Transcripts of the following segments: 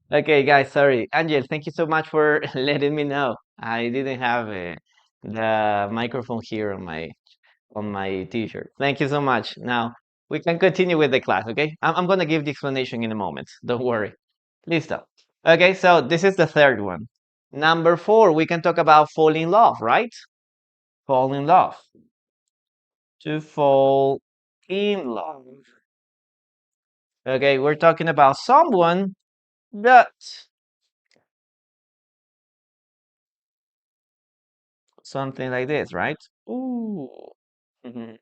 Okay, guys, sorry. Angel, thank you so much for letting me know. I didn't have the microphone here on my t-shirt. Thank you so much. Now we can continue with the class, okay? I'm gonna give the explanation in a moment. Don't worry. Listo. Okay, so this is the third one. Number 4, we can talk about fall in love, right? Fall in love. To fall in love. Okay, we're talking about someone that something like this, right? Ooh. Mhm.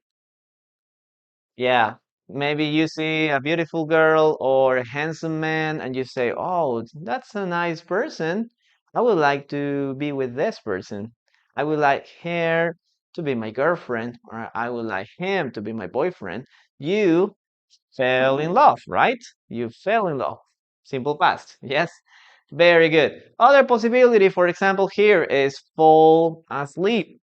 Yeah, maybe you see a beautiful girl or a handsome man and you say, "Oh, that's a nice person. I would like to be with this person. I would like her to be my girlfriend, or I would like him to be my boyfriend." You fell in love, right? You fell in love. Simple past. Yes. Very good. Other possibility, for example, here is fall asleep.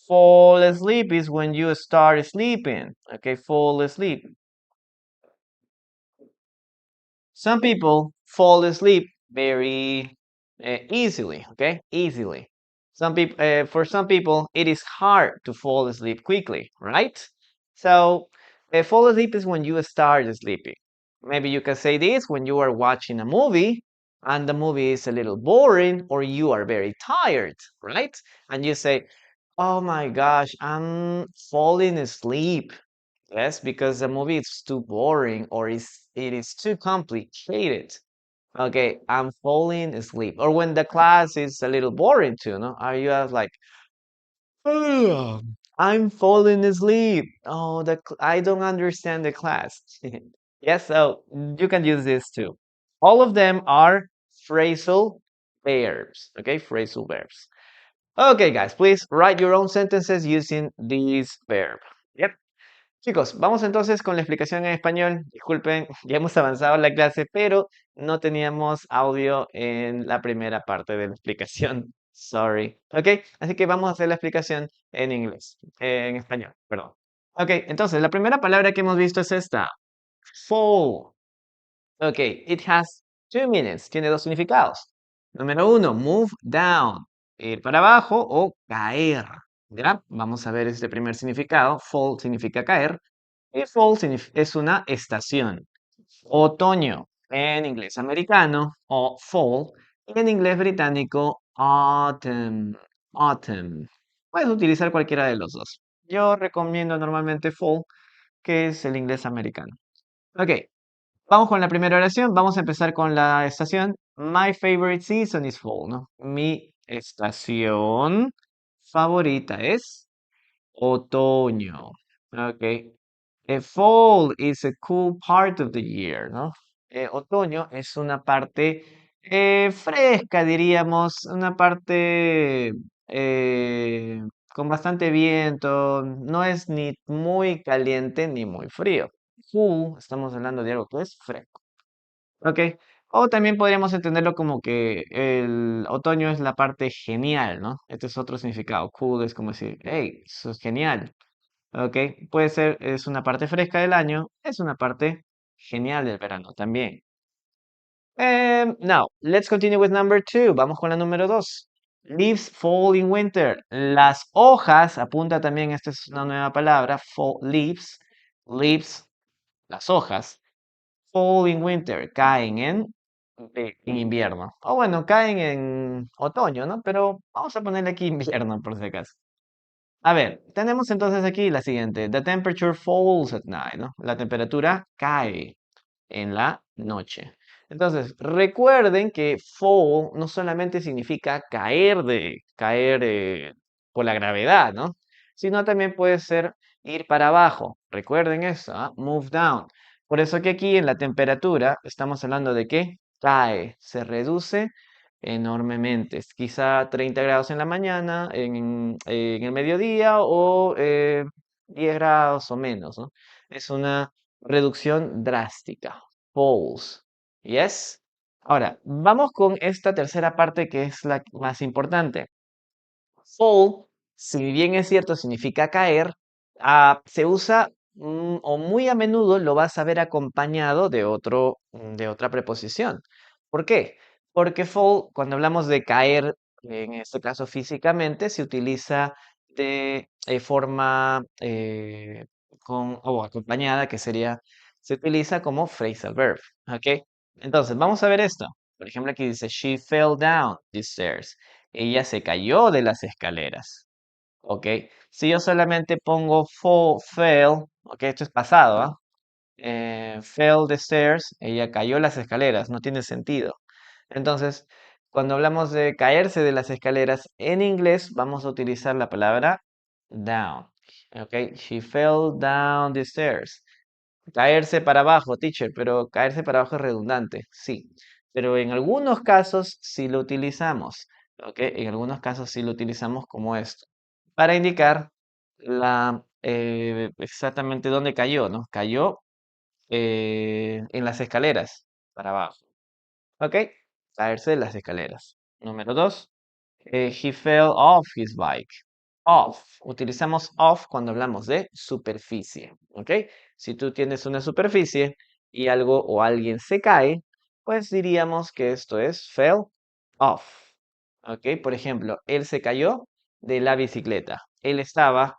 Fall asleep is when you start sleeping. Okay, fall asleep. Some people fall asleep very easily. Okay, easily. For some people, it is hard to fall asleep quickly, right? So, fall asleep is when you start sleeping. Maybe you can say this when you are watching a movie and the movie is a little boring or you are very tired, right? And you say, "Oh my gosh, I'm falling asleep." Yes, because the movie is too boring or it is too complicated. Okay, I'm falling asleep. Or when the class is a little boring too, no? Are you like, "Ugh, I'm falling asleep. Oh, I don't understand the class." Yes, so you can use this too. All of them are phrasal verbs. Okay, phrasal verbs. Okay, guys, please write your own sentences using these verbs. Yep. Chicos, vamos entonces con la explicación en español. Disculpen, ya hemos avanzado en la clase, pero no teníamos audio en la primera parte de la explicación. Sorry. Ok, así que vamos a hacer la explicación en inglés, en español, perdón. Ok, entonces la primera palabra que hemos visto es esta. Fall. Ok, it has two meanings. Tiene dos significados. Número 1, move down. Ir para abajo o caer. ¿Ya? Vamos a ver este primer significado. Fall significa caer. Y fall es una estación. Otoño en inglés americano o fall. Y en inglés británico, autumn. Autumn. Puedes utilizar cualquiera de los dos. Yo recomiendo normalmente fall, que es el inglés americano. Ok, vamos con la primera oración. Vamos a empezar con la estación. My favorite season is fall, ¿no? Mi estación favorita es otoño. Ok. Fall is a cool part of the year, ¿no? Otoño es una parte fresca, diríamos, una parte eh, con bastante viento. No es ni muy caliente ni muy frío. Cool, estamos hablando de algo que es fresco. Ok. O también podríamos entenderlo como que el otoño es la parte genial, ¿no? Este es otro significado. Cool es como decir, hey, eso es genial. Ok, puede ser, es una parte fresca del año, es una parte genial del verano también. Now, let's continue with number 2. Vamos con la número 2. Leaves fall in winter. Las hojas, apunta también, esta es una nueva palabra, fall, leaves, leaves, las hojas, fall in winter, caen en invierno. O bueno, caen en otoño, ¿no? Pero vamos a ponerle aquí invierno por si acaso. A ver, tenemos entonces aquí la siguiente. The temperature falls at night, ¿no? La temperatura cae en la noche. Entonces, recuerden que fall no solamente significa caer por la gravedad, ¿no? Sino también puede ser ir para abajo. Recuerden eso, ¿ah? Move down. Por eso que aquí en la temperatura estamos hablando de que cae, se reduce enormemente. Es quizá 30 grados en la mañana, en el mediodía o 10 grados o menos, ¿no? Es una reducción drástica. Falls. Yes. Ahora, vamos con esta tercera parte que es la más importante. Fall, si bien es cierto, significa caer, se usa o muy a menudo lo vas a ver acompañado de otra preposición. ¿Por qué? Porque fall, cuando hablamos de caer, en este caso físicamente, se utiliza de forma o acompañada, que sería, se utiliza como phrasal verb. ¿Ok? Entonces, vamos a ver esto. Por ejemplo, aquí dice, she fell down the stairs. Ella se cayó de las escaleras. ¿Ok? Si yo solamente pongo fell, ¿ok? Esto es pasado, ¿ah? Fell the stairs, ella cayó las escaleras, no tiene sentido. Entonces, cuando hablamos de caerse de las escaleras en inglés, vamos a utilizar la palabra down. ¿Ok? She fell down the stairs. Caerse para abajo, teacher, pero caerse para abajo es redundante, sí. Pero en algunos casos sí lo utilizamos, ¿ok? En algunos casos sí lo utilizamos como esto, para indicar exactamente dónde cayó, ¿no? Cayó en las escaleras, para abajo, ¿ok? Caerse de las escaleras. Número dos, he fell off his bike. Off. Utilizamos off cuando hablamos de superficie. ¿Ok? Si tú tienes una superficie y algo o alguien se cae, pues diríamos que esto es fell off. ¿Ok? Por ejemplo, él se cayó de la bicicleta. Él estaba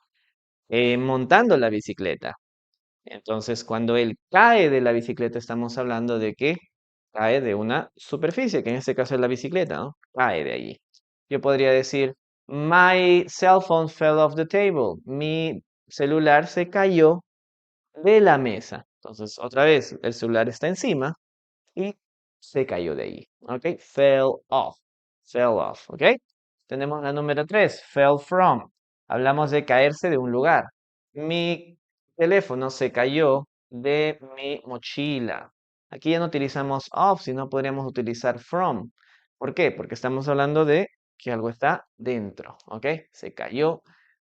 montando la bicicleta. Entonces, cuando él cae de la bicicleta, estamos hablando de que cae de una superficie, que en este caso es la bicicleta, ¿no? Cae de allí. Yo podría decir, my cell phone fell off the table. Mi celular se cayó de la mesa. Entonces, otra vez, el celular está encima y se cayó de allí. ¿Ok? Fell off. Fell off. ¿Ok? Tenemos la número 3, fell from. Hablamos de caerse de un lugar. Mi teléfono se cayó de mi mochila. Aquí ya no utilizamos off, sino podríamos utilizar from. ¿Por qué? Porque estamos hablando de que algo está dentro. ¿Ok? Se cayó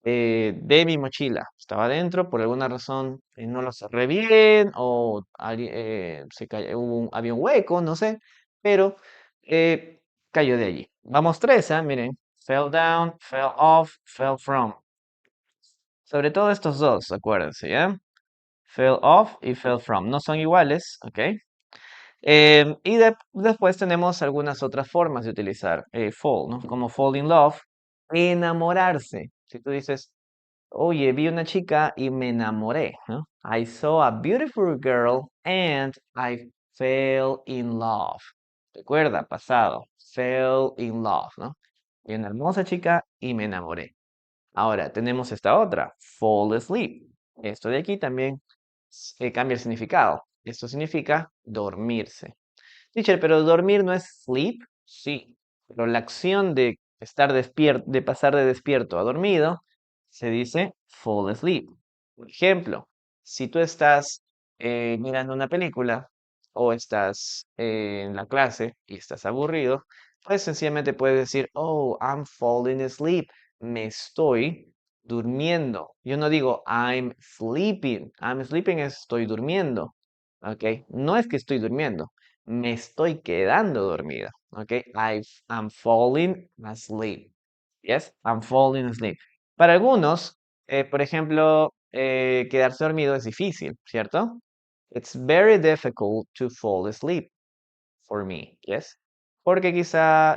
de mi mochila. Estaba dentro, por alguna razón no lo cerré bien o había un hueco, no sé, pero cayó de allí. Vamos tres, ¿ah? Miren, fell down, fell off, fell from. Sobre todo estos dos, acuérdense, ¿ya? Fell off y fell from. No son iguales, ¿ok? Después tenemos algunas otras formas de utilizar fall, ¿no? Como fall in love, enamorarse. Si tú dices, oye, vi una chica y me enamoré, ¿no? I saw a beautiful girl and I fell in love. Recuerda, pasado, fell in love, ¿no? Vi una hermosa chica y me enamoré. Ahora, tenemos esta otra, fall asleep. Esto de aquí también cambia el significado. Esto significa dormirse. Teacher, pero dormir no es sleep. Sí, pero la acción de estar despierto, de pasar de despierto a dormido, se dice fall asleep. Por ejemplo, si tú estás mirando una película o estás en la clase y estás aburrido, pues sencillamente puedes decir, oh, I'm falling asleep. Me estoy durmiendo. Yo no digo I'm sleeping. I'm sleeping es estoy durmiendo. ¿Ok? No es que estoy durmiendo, me estoy quedando dormido. ¿Ok? I'm falling asleep. Yes, I'm falling asleep. Para algunos, por ejemplo, quedarse dormido es difícil, ¿cierto? It's very difficult to fall asleep for me, yes. Porque quizá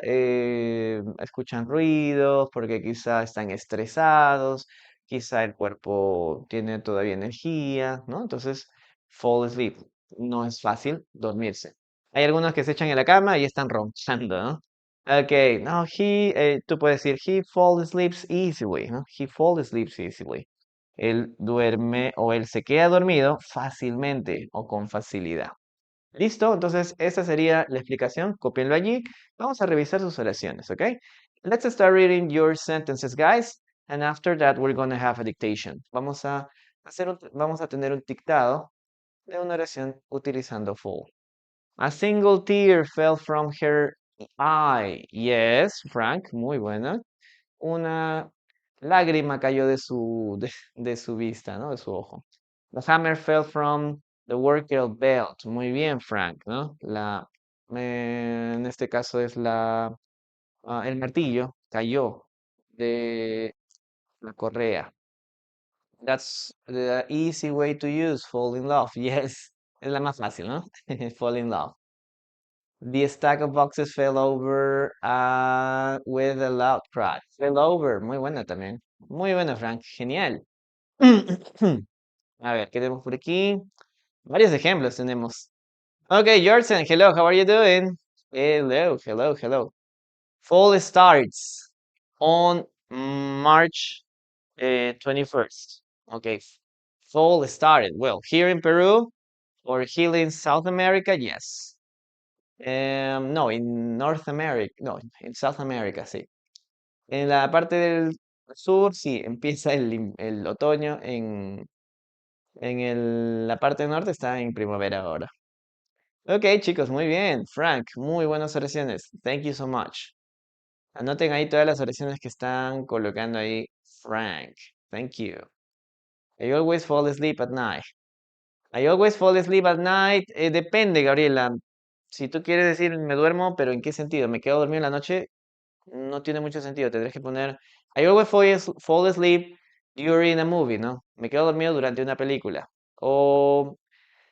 escuchan ruidos, porque quizá están estresados, quizá el cuerpo tiene todavía energía, ¿no? Entonces, fall asleep. No es fácil dormirse. Hay algunos que se echan en la cama y están roncando, ¿no? Ok, no, tú puedes decir, he falls asleep easily, ¿no? He falls asleep easily. Él duerme o él se queda dormido fácilmente o con facilidad. ¿Listo? Entonces, esa sería la explicación. Cópienlo allí. Vamos a revisar sus oraciones, ¿ok? Let's start reading your sentences, guys. And after that, we're going to have a dictation. Vamos a tener un dictado de una oración utilizando full. A single tear fell from her eye. Yes, Frank, muy buena. Una lágrima cayó de su vista, ¿no? De su ojo. The hammer fell from the worker belt. Muy bien, Frank, ¿no? En este caso es el martillo cayó de la correa. That's the easy way to use fall in love. Yes, es la más fácil, ¿no? Fall in love. The stack of boxes fell over with a loud crash. Fell over. Muy buena también. Muy buena, Frank. Genial. A ver, ¿qué tenemos por aquí? Varios ejemplos tenemos. Okay, Jordan, hello, how are you doing? Hello, hello, hello. Fall starts on March 21st. Okay, fall started. Well, here in Peru or here in South America, yes. No, in North America, no, en South America, sí. En la parte del sur, sí, empieza el otoño. La parte norte está en primavera ahora. Ok, chicos, muy bien. Frank, muy buenas oraciones. Thank you so much. Anoten ahí todas las oraciones que están colocando ahí. Frank, thank you. I always fall asleep at night. I always fall asleep at night. Depende, Gabriela. Si tú quieres decir me duermo, pero ¿en qué sentido? ¿Me quedo dormido en la noche? No tiene mucho sentido. Tendrías que poner I always fall asleep during a movie, ¿no? Me quedo dormido durante una película. O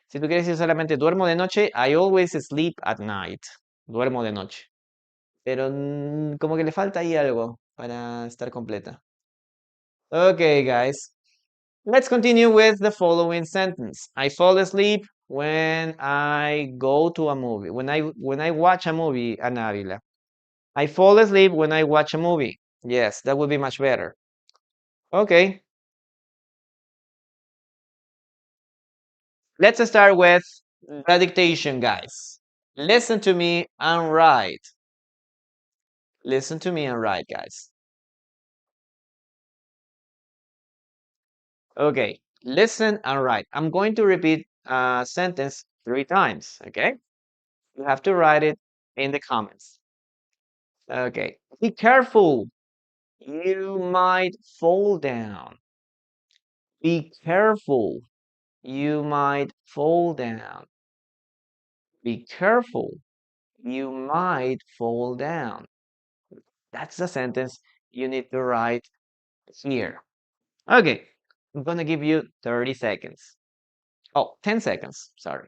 si tú quieres decir solamente duermo de noche, I always sleep at night. Duermo de noche. Pero como que le falta ahí algo para estar completa. Okay, guys. Let's continue with the following sentence. I fall asleep when I go to a movie. When I watch a movie, Ana Ávila. I fall asleep when I watch a movie. Yes, that would be much better. Okay. Let's start with the dictation, guys. Listen to me and write. Listen to me and write, guys. Okay, listen and write. I'm going to repeat a sentence 3 times, okay? You have to write it in the comments. Okay, be careful. You might fall down. Be careful. You might fall down. Be careful. You might fall down. That's the sentence you need to write here. Okay, I'm gonna give you 30 seconds. Oh, 10 seconds, sorry.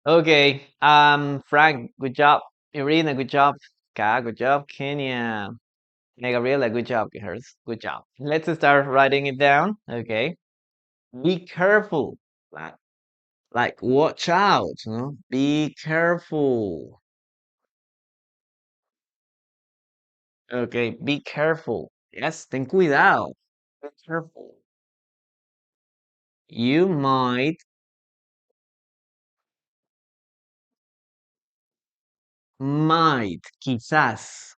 Okay, Frank, good job. Irina, good job. Ka, good job. Kenya. Hey, Gabriela, good job, girls. Good job. Let's start writing it down. Okay. Be careful. Like, like watch out, no? Be careful. Okay, be careful. Yes, ten cuidado. Be careful. You might, quizás,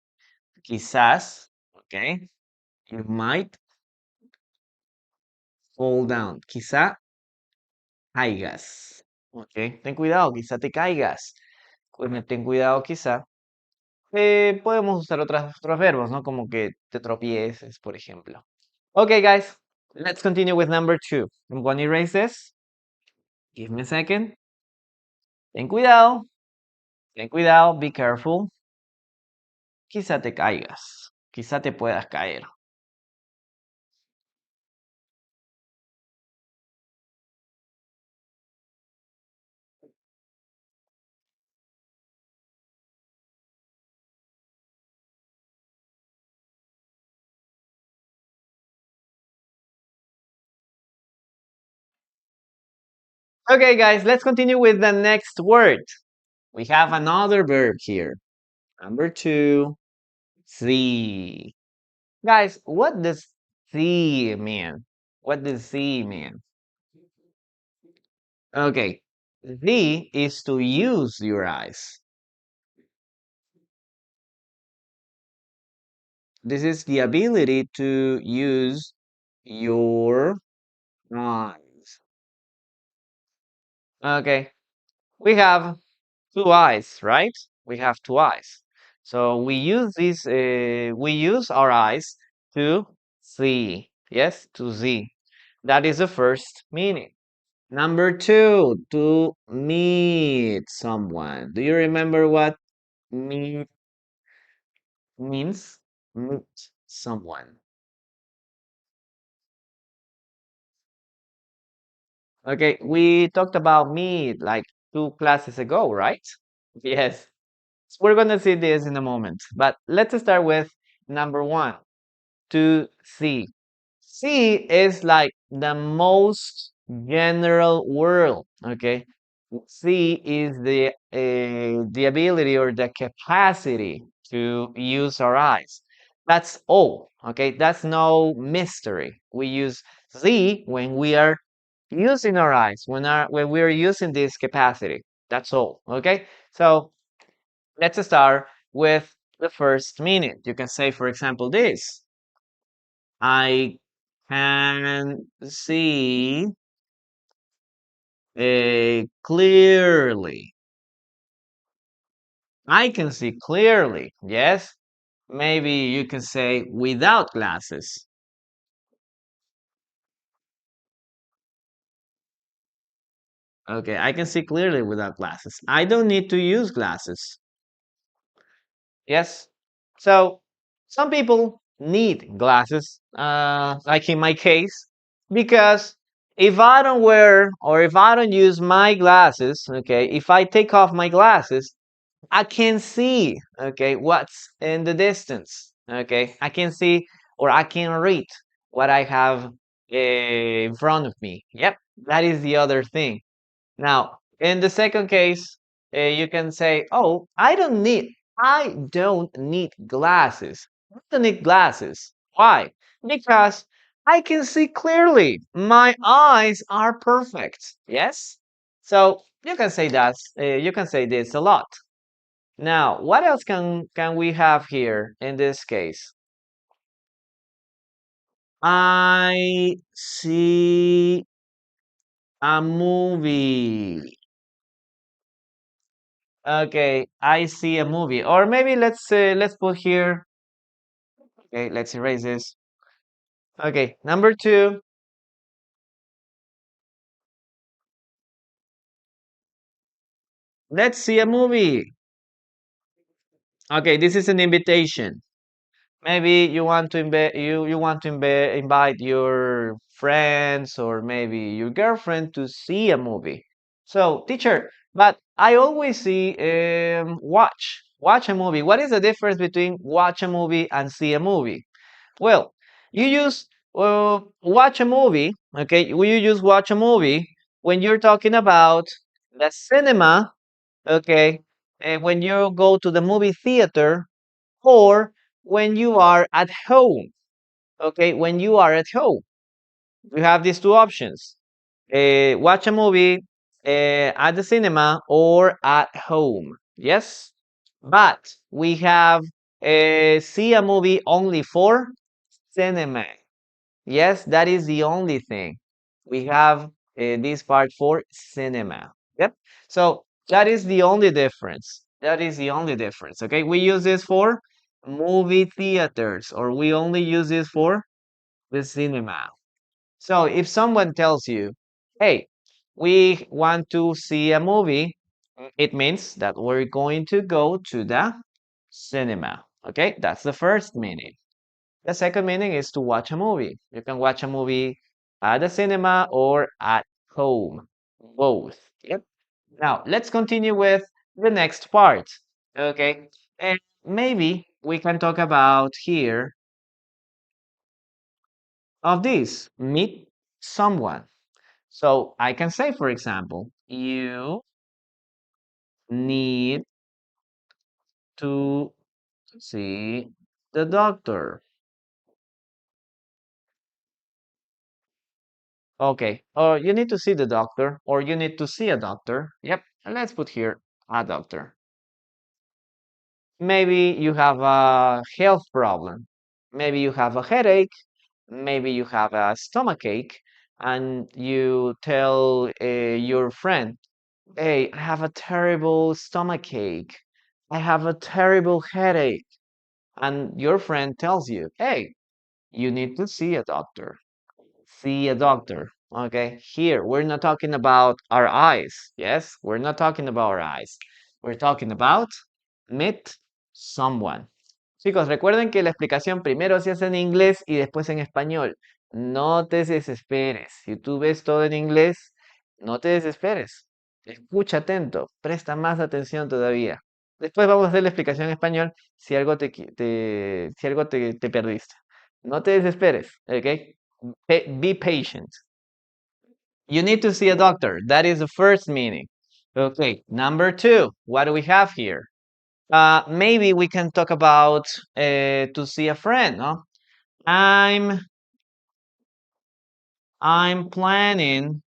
quizás, okay? You might fall down. Quizá caigas. Ok, ten cuidado, quizá te caigas. Ten cuidado, quizá. Podemos usar otros verbos, ¿no? Como que te tropieces, por ejemplo. Okay, guys, let's continue with number 2. I'm going to erase this. Give me a second. Ten cuidado, be careful. Quizá te caigas, quizá te puedas caer. Okay, guys, let's continue with the next word. We have another verb here. Number 2, see. Guys, what does see mean? What does see mean? Okay, see is to use your eyes. This is the ability to use your eyes. Okay, we have 2 eyes, right? We have 2 eyes. So we use our eyes to see. Yes, to see. That is the first meaning. Number two, to meet someone. Do you remember what meet means? Meet someone. Okay, we talked about meet like 2 classes ago, right? Yes. So we're gonna see this in a moment, but let's start with number one, to see. See is like the most general word, okay? See is the ability or the capacity to use our eyes. That's all, okay? That's no mystery. We use see when we are using our eyes, when we're using this capacity. That's all, okay? So let's start with the first meaning. You can say, for example, this. I can see clearly. I can see clearly. Yes. Maybe you can say without glasses. Okay, I can see clearly without glasses. I don't need to use glasses. Yes. So some people need glasses, like in my case, because if I don't wear or if I don't use my glasses, okay, if I take off my glasses, I can see, okay, what's in the distance. Okay, I can see or I can read what I have in front of me. Yep, that is the other thing. Now, in the second case, you can say, "Oh, I don't need glasses. I don't need glasses. Why? Because I can see clearly. My eyes are perfect." Yes. So you can say that. You can say this a lot. Now, what else can we have here in this case? I see a movie. Okay, I see a movie. Or maybe let's put here. Okay, let's erase this. Okay, number two. Let's see a movie. Okay, this is an invitation. Maybe you want to invite your friends or maybe your girlfriend to see a movie. So, teacher, but I always see watch a movie. What is the difference between watch a movie and see a movie? Well, you use watch a movie, okay? You use watch a movie when you're talking about the cinema, okay? And when you go to the movie theater or when you are at home, okay? When you are at home, you have these two options. Watch a movie at the cinema or at home. Yes? But we have see a movie only for cinema. Yes, that is the only thing. We have this part for cinema. Yep. So that is the only difference. That is the only difference. Okay. We use this for movie theaters or we only use this for the cinema. So if someone tells you, hey, we want to see a movie, it means that we're going to go to the cinema. Okay. That's the first meaning. The second meaning is to watch a movie. You can watch a movie at the cinema or at home. Both. Yep. Now, let's continue with the next part. Okay. And maybe we can talk about here of this meet someone. So I can say, for example, you need to see the doctor. Okay. Or you need to see the doctor, or you need to see a doctor. Yep. And let's put here a doctor. Maybe you have a health problem. Maybe you have a headache. Maybe you have a stomach ache, and you tell your friend, "Hey, I have a terrible stomach ache. I have a terrible headache." And your friend tells you, "Hey, you need to see a doctor. See a doctor." Okay, here we're not talking about our eyes. Yes, we're not talking about our eyes. We're talking about meet someone. Chicos, recuerden que la explicación primero se hace en inglés y después en español. No te desesperes. Si tú ves todo en inglés, no te desesperes. Escucha atento, presta más atención todavía. Después vamos a hacer la explicación en español si algo si algo te perdiste. No te desesperes, ¿ok? Be patient. You need to see a doctor. That is the first meaning. Okay, number two, what do we have here? Maybe we can talk about to see a friend, no? I'm planning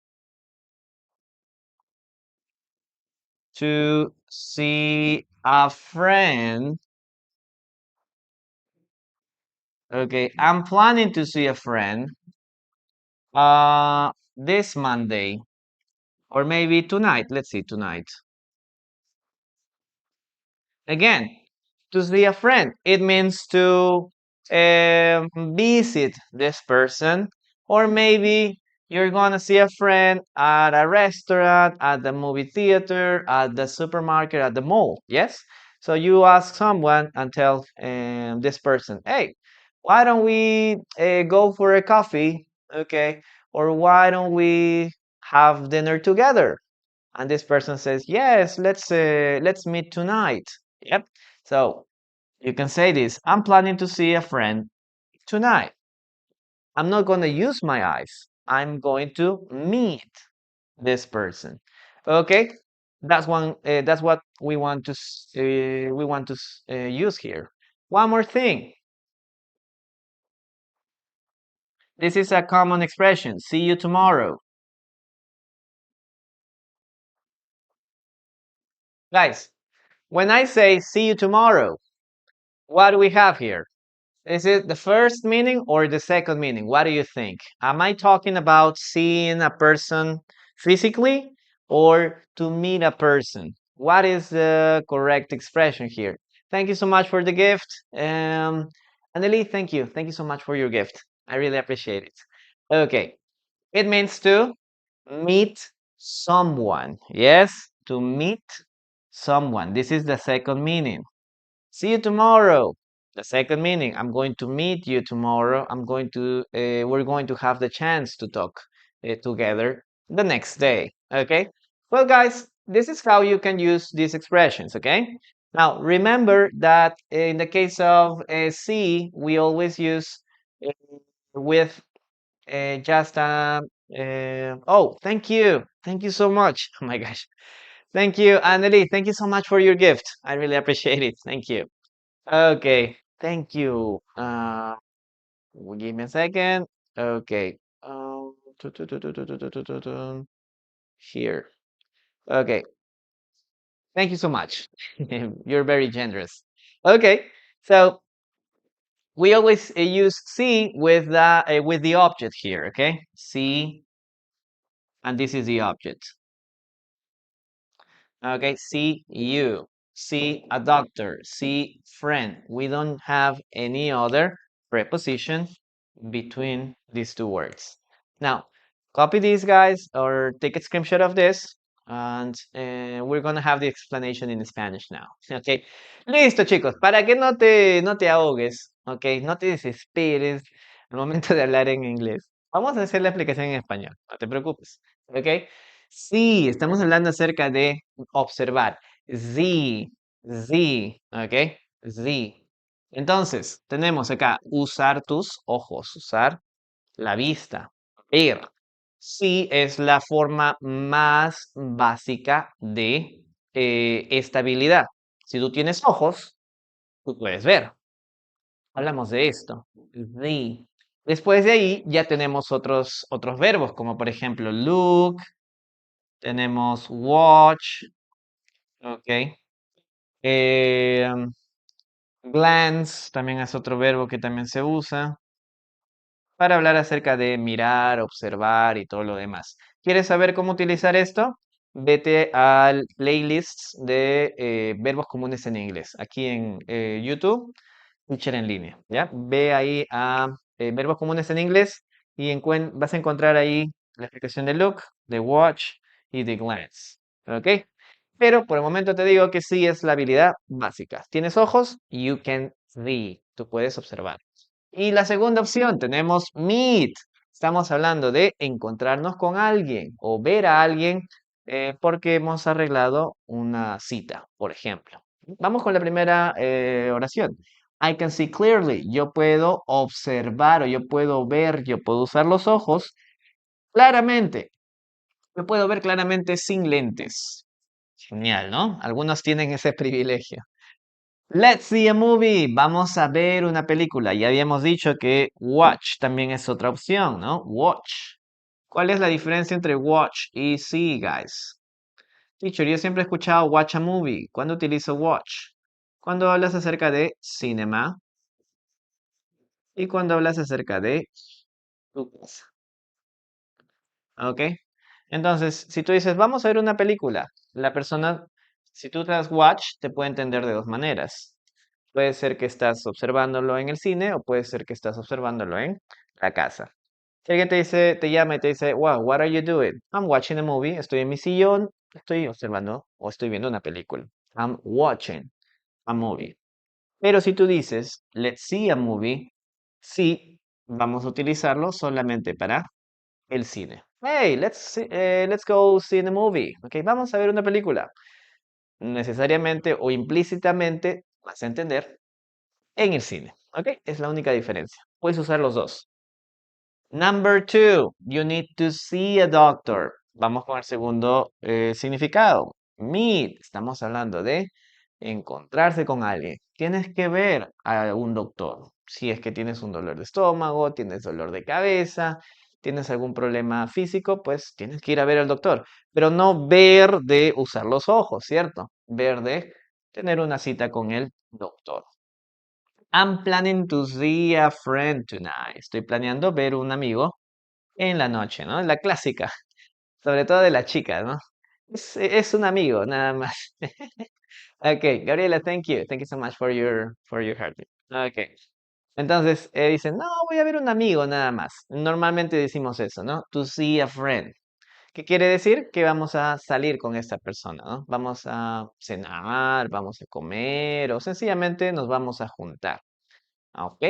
to see a friend. Okay, I'm planning to see a friend this Monday or maybe tonight. Let's see, tonight. Again, to see a friend, it means to visit this person, or maybe you're gonna see a friend at a restaurant, at the movie theater, at the supermarket, at the mall. Yes. So you ask someone and tell this person, "Hey, why don't we go for a coffee? Okay, or why don't we have dinner together?" And this person says, "Yes, let's meet tonight." Yep. So you can say this: I'm planning to see a friend tonight. I'm not going to use my eyes. I'm going to meet this person. Okay, that's one. That's what we want to use here. One more thing. This is a common expression. See you tomorrow, guys. When I say see you tomorrow, what do we have here? Is it the first meaning or the second meaning? What do you think? Am I talking about seeing a person physically or to meet a person? What is the correct expression here? Thank you so much for the gift. Anneli, thank you. Thank you so much for your gift. I really appreciate it. Okay. It means to meet someone. Yes, to meet someone. This is the second meaning. See you tomorrow. The second meaning, I'm going to meet you tomorrow. We're going to have the chance to talk together the next day. Okay. Well, guys, this is how you can use these expressions. Okay. Now, remember that in the case of see, we always use uh, with just oh, thank you. Thank you so much. Oh my gosh. Thank you, Anneli. Thank you so much for your gift. I really appreciate it. Thank you. Okay, thank you. Give me a second. Okay. Here. Okay. Thank you so much. You're very generous. Okay. So we always use see with the object here. Okay. See, and this is the object. Okay. See you. See a doctor. See friend. We don't have any other preposition between these two words. Now, copy these guys or take a screenshot of this and we're gonna have the explanation in Spanish now. Okay, listo chicos, para que no te ahogues, ok, no te desesperes al momento de hablar en inglés. Vamos a hacer la explicación en español, no te preocupes, ok. Sí, estamos hablando acerca de observar. Ok, Z. Entonces, tenemos acá usar tus ojos, usar la vista, ver. Sí es la forma más básica de estabilidad. Si tú tienes ojos, tú puedes ver. Hablamos de esto. The. Después de ahí ya tenemos otros verbos, como por ejemplo look, tenemos watch, ok. Glance también es otro verbo que también se usa para hablar acerca de mirar, observar y todo lo demás. ¿Quieres saber cómo utilizar esto? Vete al playlist de verbos comunes en inglés, aquí en YouTube, Teacher en línea, ¿ya? Ve ahí a verbos comunes en inglés y vas a encontrar ahí la explicación de look, de watch y de glance. ¿Ok? Pero por el momento te digo que sí es la habilidad básica. ¿Tienes ojos? You can see. Tú puedes observar. Y la segunda opción, tenemos meet. Estamos hablando de encontrarnos con alguien o ver a alguien porque hemos arreglado una cita, por ejemplo. Vamos con la primera oración. I can see clearly. Yo puedo observar o yo puedo ver, yo puedo usar los ojos claramente. Yo puedo ver claramente sin lentes. Genial, ¿no? Algunos tienen ese privilegio. Let's see a movie. Vamos a ver una película. Ya habíamos dicho que watch también es otra opción, ¿no? Watch. ¿Cuál es la diferencia entre watch y see, guys? Teacher, yo siempre he escuchado watch a movie. ¿Cuándo utilizo watch? Cuando hablas acerca de cinema y cuando hablas acerca de tu casa. ¿Ok? Entonces, si tú dices, vamos a ver una película, la persona, si tú das watch, te puede entender de dos maneras. Puede ser que estás observándolo en el cine o puede ser que estás observándolo en la casa. Si alguien te dice, te llama y te dice, wow, what are you doing? I'm watching a movie. Estoy en mi sillón, estoy observando o estoy viendo una película. I'm watching a movie. Pero si tú dices, let's see a movie, sí, vamos a utilizarlo solamente para el cine. Hey, let's go see a movie. Ok, vamos a ver una película. Necesariamente o implícitamente vas a entender en el cine. ¿Ok? Es la única diferencia. Puedes usar los dos. Number two, you need to see a doctor. Vamos con el segundo significado. Meet, estamos hablando de encontrarse con alguien. Tienes que ver a un doctor. Si es que tienes un dolor de estómago, tienes dolor de cabeza, tienes algún problema físico, pues tienes que ir a ver al doctor. Pero no ver de usar los ojos, ¿cierto? Ver de tener una cita con el doctor. I'm planning to see a friend tonight. Estoy planeando ver un amigo en la noche, ¿no? La clásica, sobre todo de las chicas, ¿no? Es un amigo, nada más. Okay, Gabriela, thank you. Thank you so much for your heart. Okay. Entonces, dicen, no, voy a ver un amigo nada más. Normalmente decimos eso, ¿no? To see a friend. ¿Qué quiere decir? Que vamos a salir con esta persona, ¿no? Vamos a cenar, vamos a comer o sencillamente nos vamos a juntar. Ok,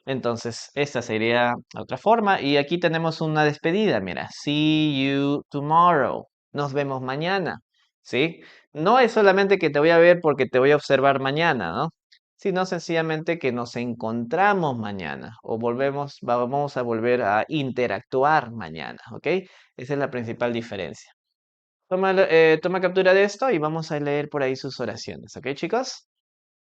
entonces esta sería otra forma. Y aquí tenemos una despedida, mira. See you tomorrow. Nos vemos mañana, ¿sí? No es solamente que te voy a ver porque te voy a observar mañana, ¿no? Sino sencillamente que nos encontramos mañana o vamos a volver a interactuar mañana, ¿ok? Esa es la principal diferencia. Toma captura de esto y vamos a leer por ahí sus oraciones, ¿ok, chicos?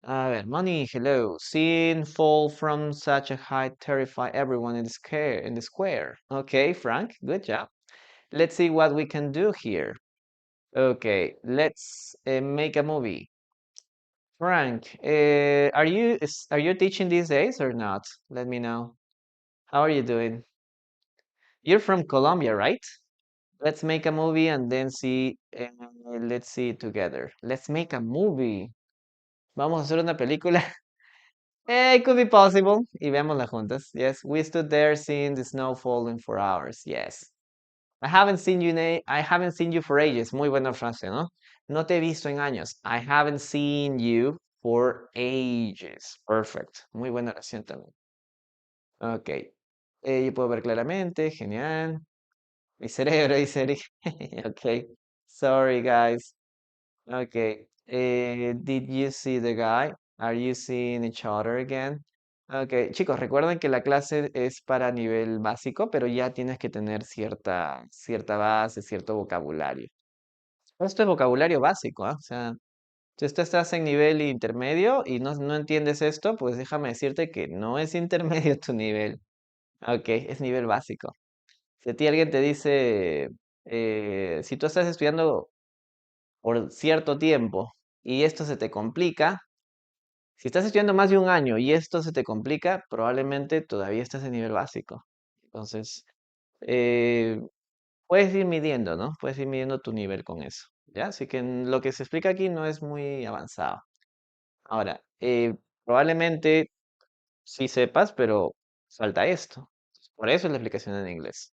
A ver, Money, hello. Seeing fall from such a height terrify everyone in the square. Okay, Frank, good job. Let's see what we can do here. Okay, let's make a movie. Frank, are you teaching these days or not? Let me know. How are you doing? You're from Colombia, right? Let's make a movie and then let's see it together. Let's make a movie. Vamos a hacer una película. It could be possible. Y veámosla juntas. Yes, we stood there seeing the snow falling for hours. Yes. I haven't seen you for ages. Muy buena frase, ¿no? No te he visto en años. I haven't seen you for ages. Perfect. Muy buena oración también. Ok. Yo puedo ver claramente. Genial. Mi cerebro dice. Ok. Sorry, guys. Okay. Did you see the guy? Are you seeing each other again? Okay, chicos, recuerden que la clase es para nivel básico, pero ya tienes que tener cierta base, cierto vocabulario. Esto es vocabulario básico, ¿ah? O sea, si tú estás en nivel intermedio y no entiendes esto, pues déjame decirte que no es intermedio tu nivel. Ok, es nivel básico. Si a ti alguien te dice, si tú estás estudiando por cierto tiempo y esto se te complica, si estás estudiando más de un año y esto se te complica, probablemente todavía estás en nivel básico. Entonces, eh, puedes ir midiendo, ¿no? Puedes ir midiendo tu nivel con eso, ¿ya? Así que lo que se explica aquí no es muy avanzado. Ahora, probablemente sí sepas, pero falta esto. Por eso es la explicación en inglés.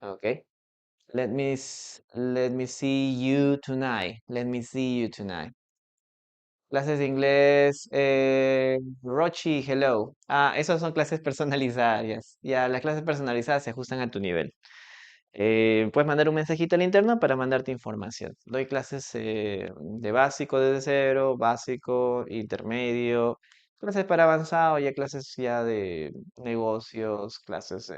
¿Ok? Let me see you tonight. Let me see you tonight. Clases de inglés. Rochi, hello. Ah, esas son clases personalizadas. Ya, las clases personalizadas se ajustan a tu nivel. Puedes mandar un mensajito al interno para mandarte información. Doy clases de básico desde cero, básico, intermedio, clases para avanzado, ya clases ya de negocios, clases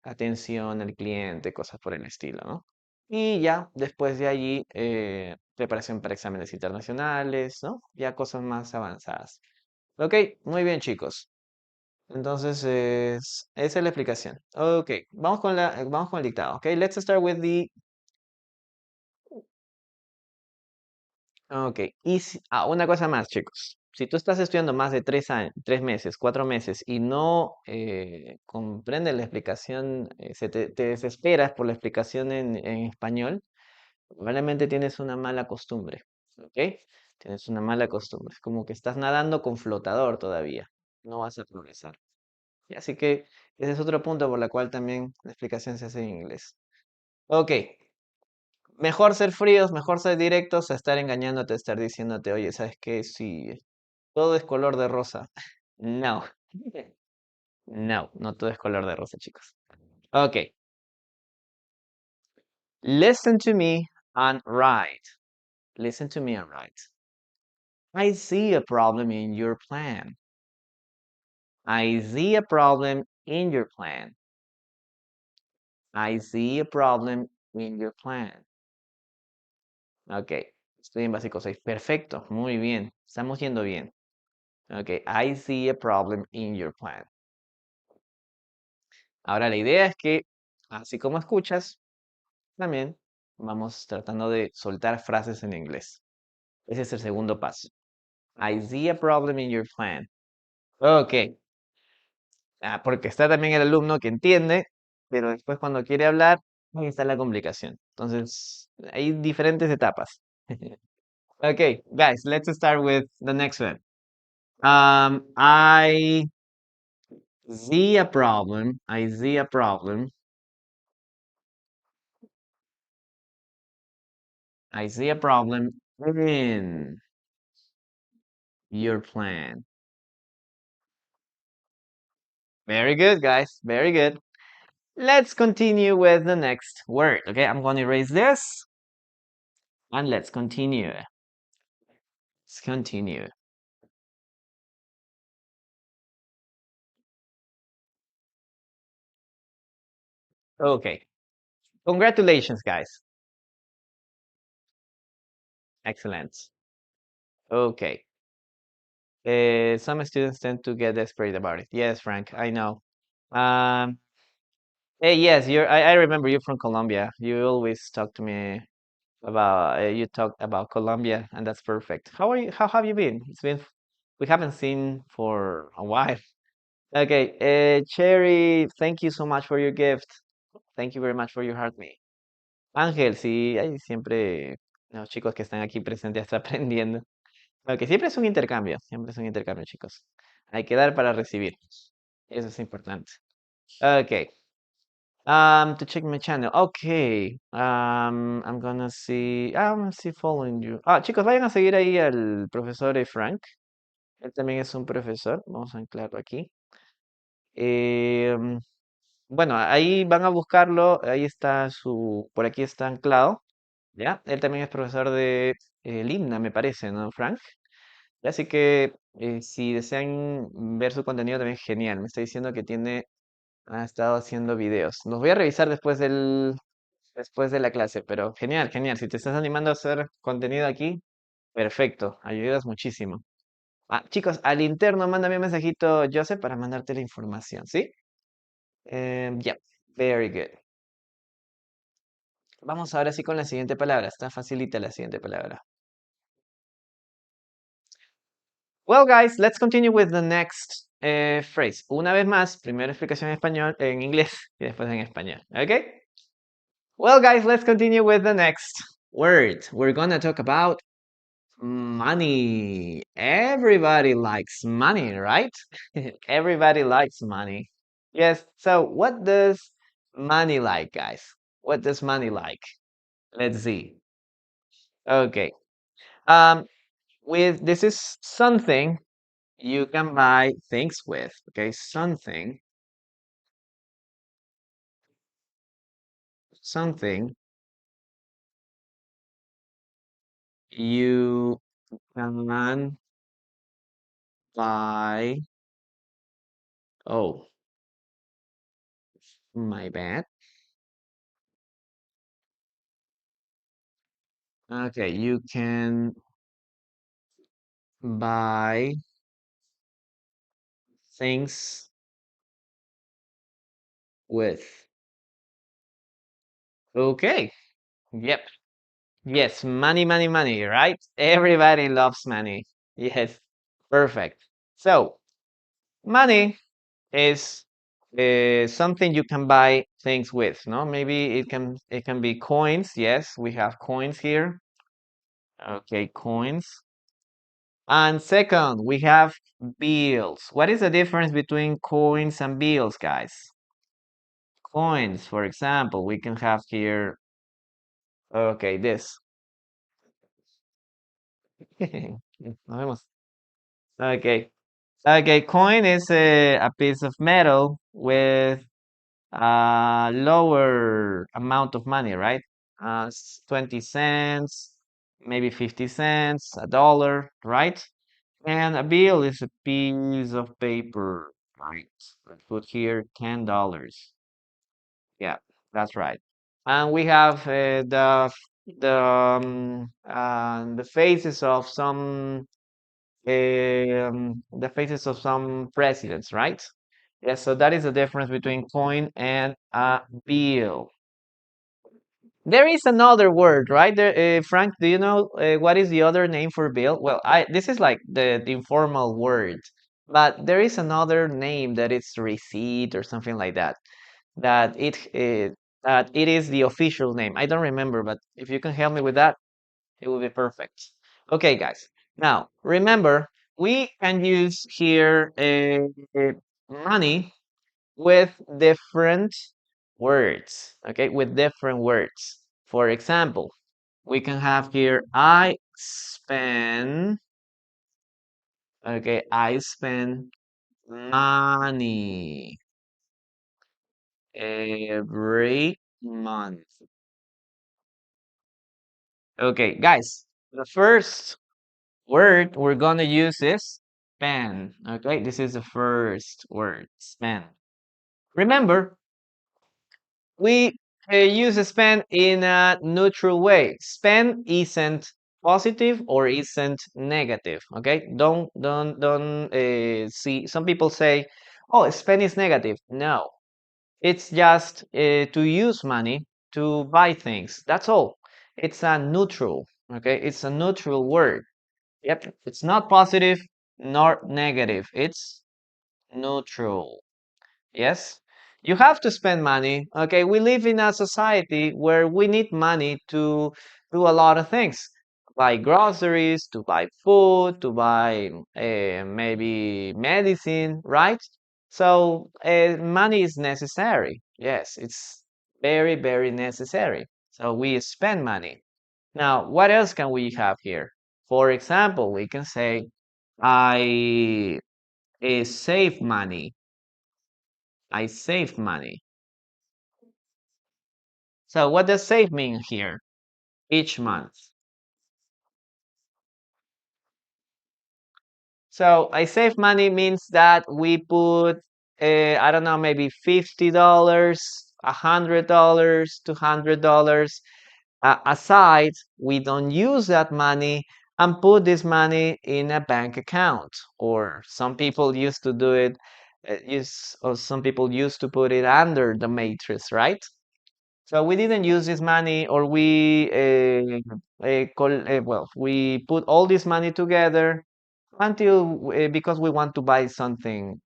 atención al cliente, cosas por el estilo, ¿no? Y ya después de allí, preparación para exámenes internacionales, ¿no? Ya cosas más avanzadas. Ok, muy bien, chicos. Entonces, esa es la explicación. Ok, vamos con el dictado. Ok, let's start with the. Ok, una cosa más, chicos. Si tú estás estudiando más de 3 años, 3 meses, 4 meses y no comprendes la explicación, te desesperas por la explicación en español, probablemente tienes una mala costumbre. Ok, tienes una mala costumbre. Es como que estás nadando con flotador todavía. No vas a progresar. Y así que ese es otro punto por la cual también la explicación se hace en inglés. Ok, mejor ser fríos, mejor ser directos a estar engañándote, a estar diciéndote, oye, ¿sabes qué? Si todo es color de rosa. No, no, no todo es color de rosa, chicos. Ok, listen to me and write. Listen to me and write. I see a problem in your plan. I see a problem in your plan. I see a problem in your plan. Ok, estoy en básico 6. Perfecto, muy bien. Estamos yendo bien. Ok, I see a problem in your plan. Ahora la idea es que, así como escuchas, también vamos tratando de soltar frases en inglés. Ese es el segundo paso. I see a problem in your plan. Ok, porque está también el alumno que entiende, pero después cuando quiere hablar, ahí está la complicación. Entonces, hay diferentes etapas. Okay, guys, let's start with the next one. I see a problem. I see a problem. I see a problem in your plan. Very good, guys. Very good. Let's continue with the next word. Okay, I'm going to erase this and let's continue. Let's continue. Okay. Congratulations, guys. Excellent. Okay. Some students tend to get desperate about it. Yes, Frank, I know. Um, Hey, yes, I remember you from Colombia. You always talk to me about you talk about Colombia, and that's perfect. How are you? How have you been? We haven't seen for a while. Okay, Cherry, thank you so much for your gift. Thank you very much for your heart me. Ángel, sí, hay siempre los chicos que están aquí presentes hasta aprendiendo. Okay, siempre es un intercambio, chicos. Hay que dar para recibir. Eso es importante. Okay. To check my channel. Okay. I'm gonna see following you. Ah, chicos, vayan a seguir ahí al profesor Frank. Él también es un profesor. Vamos a anclarlo aquí. Em, bueno, ahí van a buscarlo. Ahí está por aquí está anclado. ¿Ya? Él también es profesor de el himna, me parece, ¿no, Frank? Así que si desean ver su contenido también genial. Me está diciendo que ha estado haciendo videos. Los voy a revisar después de la clase, pero genial, genial. Si te estás animando a hacer contenido aquí, perfecto, ayudas muchísimo. Ah, chicos, al interno, mándame un mensajito, Joseph, para mandarte la información, ¿sí? Yeah, very good. Vamos ahora sí con la siguiente palabra. Está facilita la siguiente palabra. Well, guys, let's continue with the next phrase. Una vez más, primera explicación en español, en inglés y después en español. ¿Ok? Well, guys, let's continue with the next word. We're gonna talk about money. Everybody likes money, right? Everybody likes money. Yes. So, what does money like, guys? What does money like? Let's see. Okay. Um, with this is something you can buy things with. Okay, something you can buy. Oh, my bad. Okay, you can buy things with. Okay. Yep. Yes, money, money, money, right? Everybody loves money. Yes. Perfect. So, money is something you can buy things with, no? Maybe it can be coins. Yes, we have coins here. Okay, coins. And second, we have bills. What is the difference between coins and bills, guys? Coins, for example, we can have here, okay, this. Nos vemos. Okay. Okay, coin is a piece of metal with a lower amount of money, right? 20 cents, maybe 50 cents, a dollar, right? And a bill is a piece of paper, right? Let's put here $10. Yeah, that's right. And we have the faces of some presidents, right? Yeah, so that is the difference between coin and a bill. There is another word, right? There, Frank, do you know what is the other name for bill? Well, this is like the informal word, but there is another name that it's receipt or something like that. That it is the official name. I don't remember, but if you can help me with that, it will be perfect. Okay, guys. Now remember, we can use here money with different words. Okay, with different words. For example, we can have here I spend. Okay, I spend money every month. Okay, guys, the first word we're gonna use is spend. Okay, this is the first word, spend. Remember, we use spend in a neutral way. Spend isn't positive or isn't negative. Okay, don't see. Some people say, "Oh, spend is negative." No, it's just to use money to buy things. That's all. It's a neutral. Okay, it's a neutral word. Yep, it's not positive nor negative. It's neutral. Yes, you have to spend money. Okay, we live in a society where we need money to do a lot of things. Buy groceries, to buy food, to buy maybe medicine, right? So money is necessary. Yes, it's very, very necessary. So we spend money. Now, what else can we have here? For example, we can say, I save money. I save money. So what does save mean here? Each month. So I save money means that we put, I don't know, maybe $50, $100, $200 aside. We don't use that money and put this money in a bank account. Or some people used to do it, or some people used to put it under the mattress, right? So we didn't use this money, or we put all this money together until because we want to buy something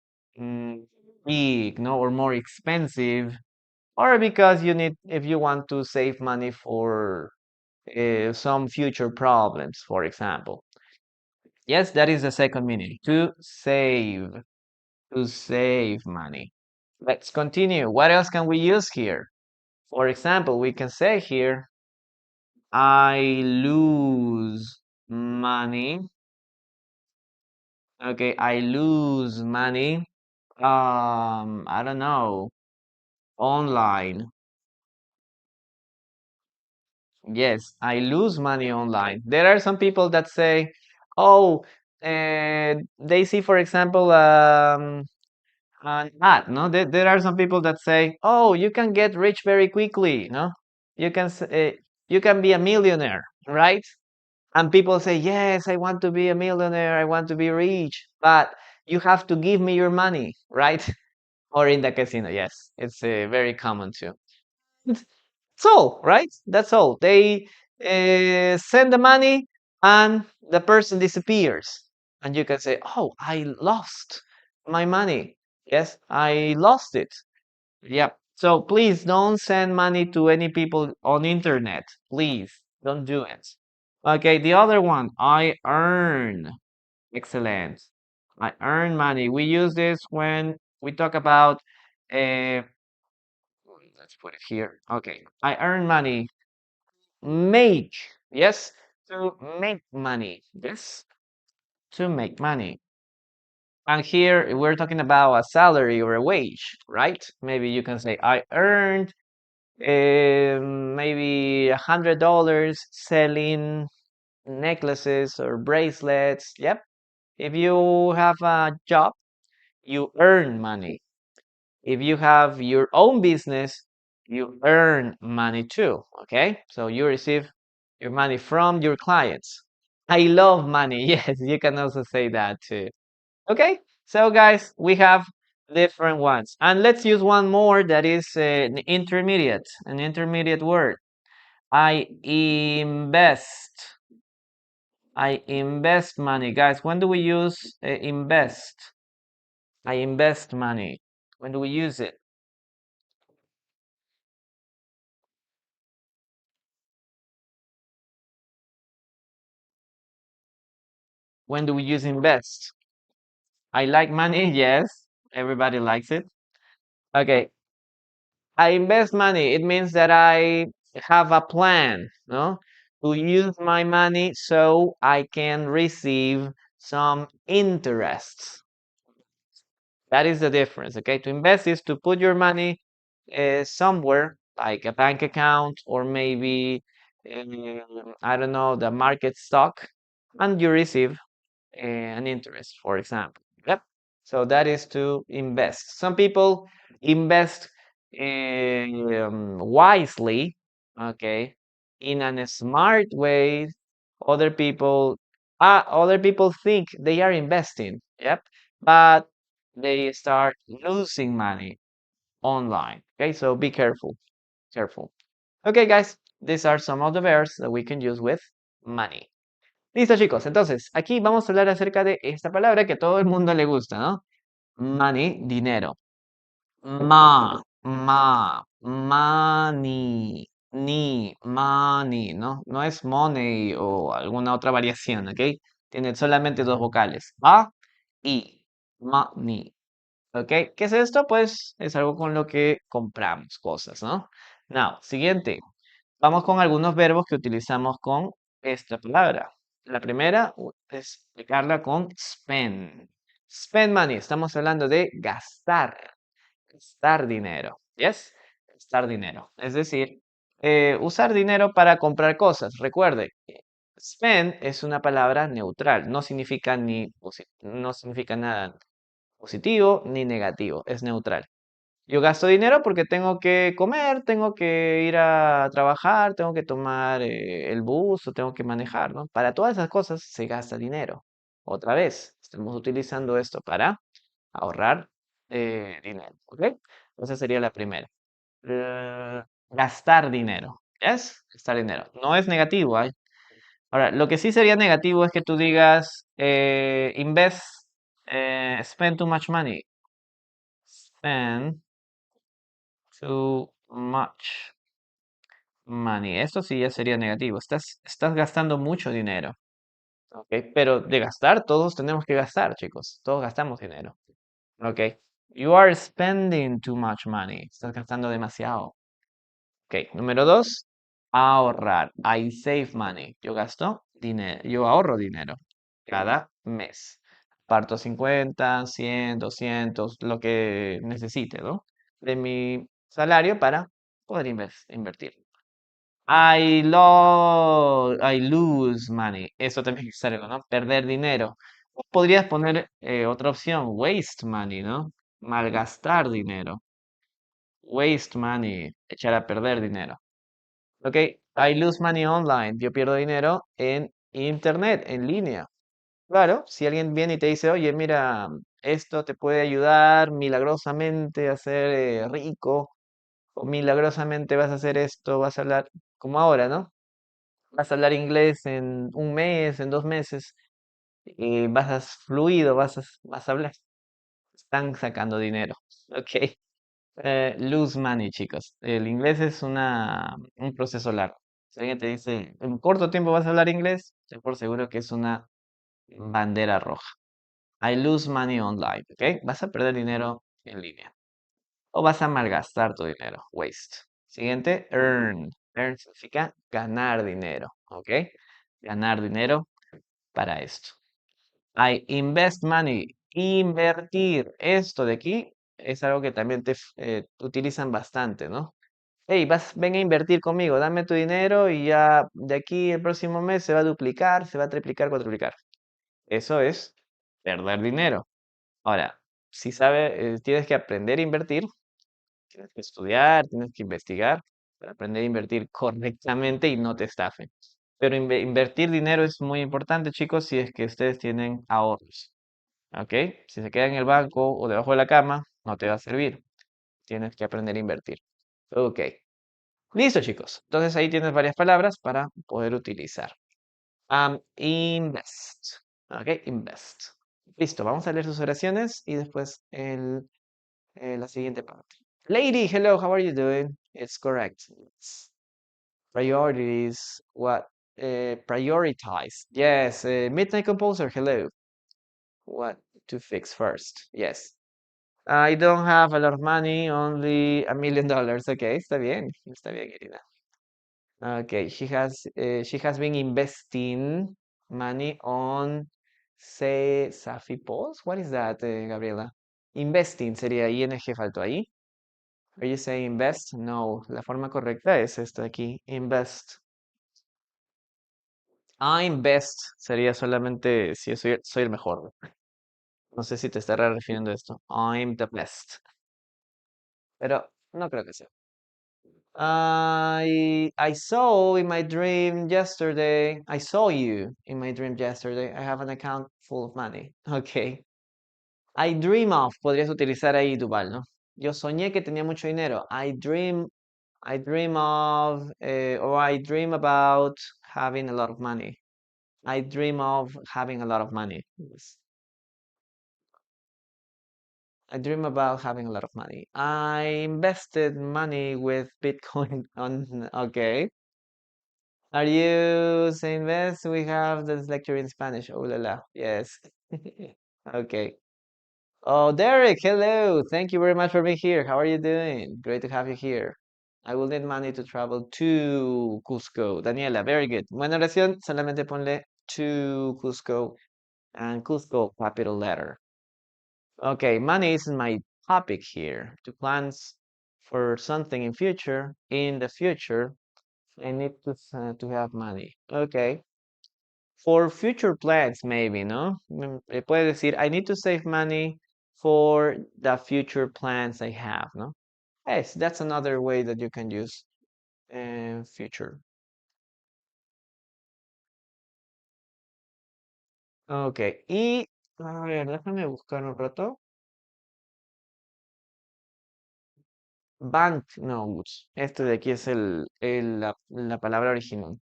mm, big, no, or more expensive, or because if you want to save money for some future problems, for example. Yes, that is the second meaning, to save money. Let's continue. What else can we use here? For example, we can say here, I lose money. Okay, I lose money. I don't know, online. Yes, I lose money online. There are some people that say, oh, they see, for example, an ad, no? There are some people that say, oh, you can get rich very quickly, no? You can, you can be a millionaire, right? And people say, yes, I want to be a millionaire, I want to be rich, but you have to give me your money, right? Or in the casino, yes, it's very common too. That's all, right? That's all. They send the money and the person disappears. And you can say, oh, I lost my money. Yes, I lost it. Yeah. So please don't send money to any people on internet. Please don't do it. Okay, the other one, I earn. Excellent. I earn money. We use this when we talk about uh, let's put it here. Okay. I earn money. Make. Yes. To make money. Yes. To make money. And here we're talking about a salary or a wage, right? Maybe you can say, I earned maybe $100 selling necklaces or bracelets. Yep. If you have a job, you earn money. If you have your own business, you earn money too. Okay, so you receive your money from your clients. I love money. Yes, you can also say that too. Okay, so guys, we have different ones, and let's use one more that is an intermediate word. I invest. I invest money, guys. When do we use invest? I invest money. When do we use it? When do we use invest? I like money, yes. Everybody likes it. Okay. I invest money. It means that I have a plan, no? To use my money so I can receive some interests. That is the difference, okay? To invest is to put your money somewhere, like a bank account or maybe, I don't know, the market stock, and you receive an interest, for example. Yep. So that is to invest. Some people invest wisely, okay, in a smart way. Other people think they are investing. Yep. But they start losing money online. Okay, so be careful. Careful. Okay, guys, these are some of the verbs that we can use with money. Listo, chicos. Entonces, aquí vamos a hablar acerca de esta palabra que a todo el mundo le gusta, ¿no? Money, dinero. Money, money, ¿no? No es money o alguna otra variación, ¿ok? Tiene solamente dos vocales. A y money. ¿Ok? ¿Qué es esto? Pues es algo con lo que compramos cosas, ¿no? Now, siguiente. Vamos con algunos verbos que utilizamos con esta palabra. La primera es explicarla con spend. Spend money. Estamos hablando de gastar. Gastar dinero. ¿Yes? Gastar dinero. Es decir, usar dinero para comprar cosas. Recuerde, spend es una palabra neutral. No significa no significa nada positivo ni negativo. Es neutral. Yo gasto dinero porque tengo que comer, tengo que ir a trabajar, tengo que tomar el bus o tengo que manejar, ¿no? Para todas esas cosas se gasta dinero. Otra vez, estamos utilizando esto para ahorrar dinero, ¿ok? Esa sería la primera. Gastar dinero, ¿es? Gastar dinero. No es negativo, ¿ay? Ahora, lo que sí sería negativo es que tú digas, spend too much money. Spend too much money. Esto sí ya sería negativo. Estás gastando mucho dinero. ¿Ok? Pero de gastar, todos tenemos que gastar, chicos. Todos gastamos dinero. ¿Ok? You are spending too much money. Estás gastando demasiado. Ok, número 2, ahorrar. I save money. Yo gasto dinero, yo ahorro dinero cada mes. Parto 50, 100, 200, lo que necesite, ¿no? De mi salario para poder invertir. I lose money. Eso también es algo, ¿no? Perder dinero. Podrías poner otra opción, waste money, ¿no? Malgastar dinero. Waste money, echar a perder dinero. Ok, I lose money online. Yo pierdo dinero en internet, en línea. Claro, si alguien viene y te dice, oye, mira, esto te puede ayudar milagrosamente a ser rico, o milagrosamente vas a hacer esto, vas a hablar, como ahora, ¿no? Vas a hablar inglés en un mes, en 2 meses, y vas a fluido, vas a hablar. Están sacando dinero. Ok. Lose money, chicos. El inglés es un proceso largo. Si alguien te dice, en corto tiempo vas a hablar inglés, ten por seguro que es una bandera roja. I lose money online, ¿ok? Vas a perder dinero en línea. O vas a malgastar tu dinero, waste. Siguiente, earn. Earn significa ganar dinero, ¿ok? Ganar dinero para esto. I invest money. Invertir. Esto de aquí es algo que también te utilizan bastante, ¿no? Hey, ven a invertir conmigo, dame tu dinero y ya de aquí el próximo mes se va a duplicar, se va a triplicar, cuatriplicar. Eso es perder dinero. Ahora, si sabes, tienes que aprender a invertir, tienes que estudiar, tienes que investigar para aprender a invertir correctamente y no te estafen. Pero invertir dinero es muy importante, chicos, si es que ustedes tienen ahorros. ¿Ok? Si se queda en el banco o debajo de la cama, no te va a servir. Tienes que aprender a invertir. Ok. Listo, chicos. Entonces ahí tienes varias palabras para poder utilizar. Invest. Ok, invest. Listo, vamos a leer sus oraciones y después la siguiente parte. Lady, hello, how are you doing? It's correct. Priorities, what? Prioritize. Yes, Midnight Composer, hello. What to fix first? Yes. I don't have a lot of money, only $1 million. Okay, está bien, querida. Okay, she has been investing money on say Safi Pos. What is that, Gabriela? Investing sería ING, faltó ahí. Are you saying invest? No, la forma correcta es esta de aquí, invest. I'm best sería solamente si yo soy el mejor. No sé si te estará refiriendo a esto. I'm the best. Pero no creo que sea. I saw in my dream yesterday. I saw you in my dream yesterday. I have an account full of money. Okay. I dream of. Podrías utilizar ahí Duval, ¿no? Yo soñé que tenía mucho dinero. I dream of, or I dream about having a lot of money. I dream of having a lot of money. Yes. I dream about having a lot of money. I invested money with Bitcoin on, okay. Are you saying this? We have this lecture in Spanish. Oh la la. Yes. Okay. Oh, Derek, hello. Thank you very much for being here. How are you doing? Great to have you here. I will need money to travel to Cusco. Daniela, very good. Buena oración, solamente ponle to Cusco and Cusco capital letter. Okay, money isn't my topic here. To plans for something in the future, I need to have money. Okay. For future plans, maybe, ¿no? Puede decir, I need to save money for the future plans I have, ¿no? Yes, that's another way that you can use future. Ok, y a ver, déjame buscar un rato. Banknotes. Este de aquí es la palabra original.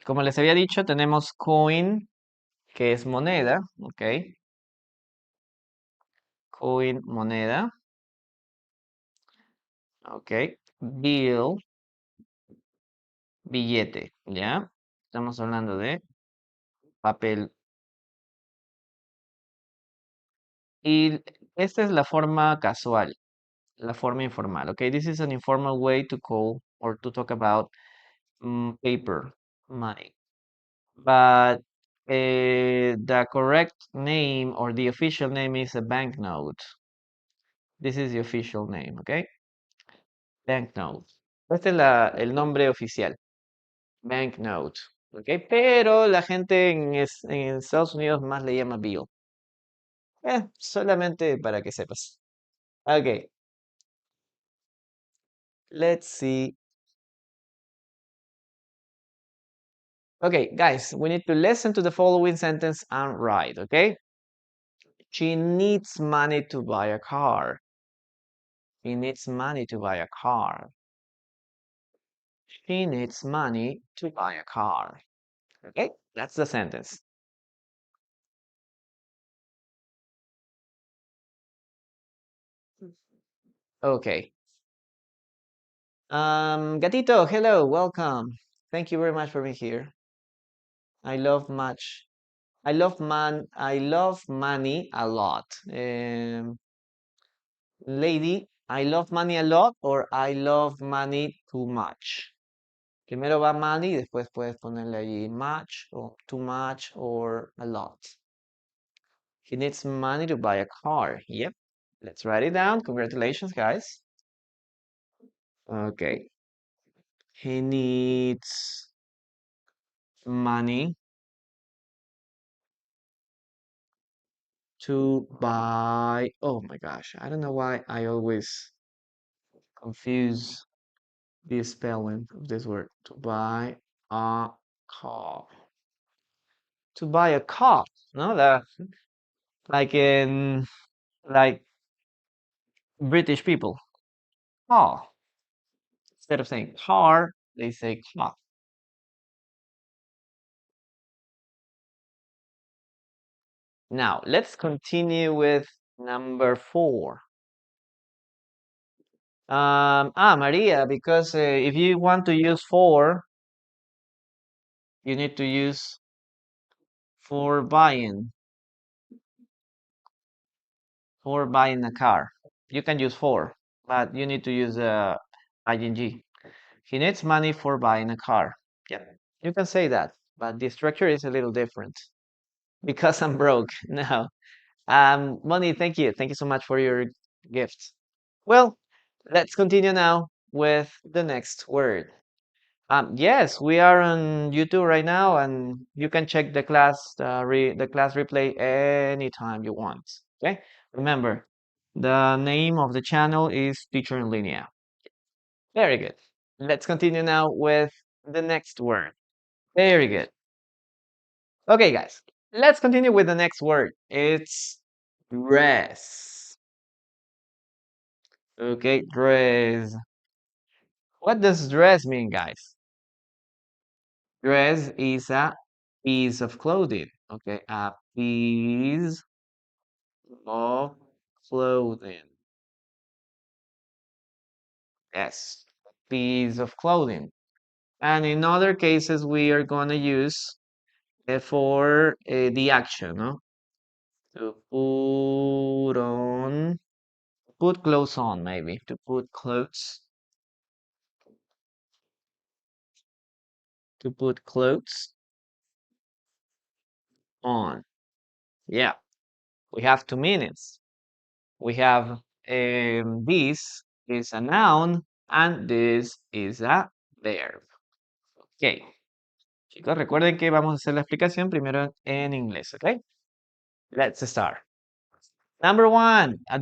Como les había dicho, tenemos coin, que es moneda, ¿ok? Coin, moneda, ¿ok? Bill, billete, ¿ya? Estamos hablando de papel Y esta es la forma casual, la forma informal, okay? This is an informal way to call or to talk about paper, money. But the correct name or the official name is a banknote. This is the official name, okay? Banknote. Este es el nombre oficial. Banknote. ¿Ok? Pero la gente en Estados Unidos más le llama bill. Solamente para que sepas. Ok, let's see. Okay, guys, we need to listen to the following sentence and write, okay? She needs money to buy a car. He needs money to buy a car. She needs money to buy a car. Okay, that's the sentence. Okay. Gatito, hello, welcome. Thank you very much for being here. I love much. I love money a lot. Lady, I love money a lot or I love money too much. Primero va money, después puedes ponerle allí much o too much or a lot. He needs money to buy a car. Yep. Let's write it down. Congratulations, guys. Okay. He needs money to buy. Oh my gosh. I don't know why I always confuse the spelling of this word. To buy a car. To buy a car. No, that like in like British people. Car. Instead of saying car, they say car. Now let's continue with number 4. Maria, because if you want to use for, you need to use for buying a car. You can use for, but you need to use ing. He needs money for buying a car. Yeah, you can say that, but the structure is a little different because I'm broke. No, Moni, thank you. Thank you so much for your gift. Well, let's continue now with the next word. Yes, we are on YouTube right now, and you can check the class replay anytime you want. Okay? Remember, the name of the channel is Teacher in Linea. Very good. Let's continue now with the next word. Very good. Okay, guys, let's continue with the next word. It's dress. Okay, dress. What does dress mean, guys? Dress is a piece of clothing. Okay, a piece of clothing. Yes, piece of clothing. And in other cases, we are going to use for the action, no? To put clothes on, maybe. To put clothes on. Yeah, we have 2 minutes. We have this is a noun and this is a verb. Ok. Chicos, recuerden que vamos a hacer la explicación primero en inglés, ok? Let's start. Number 1, a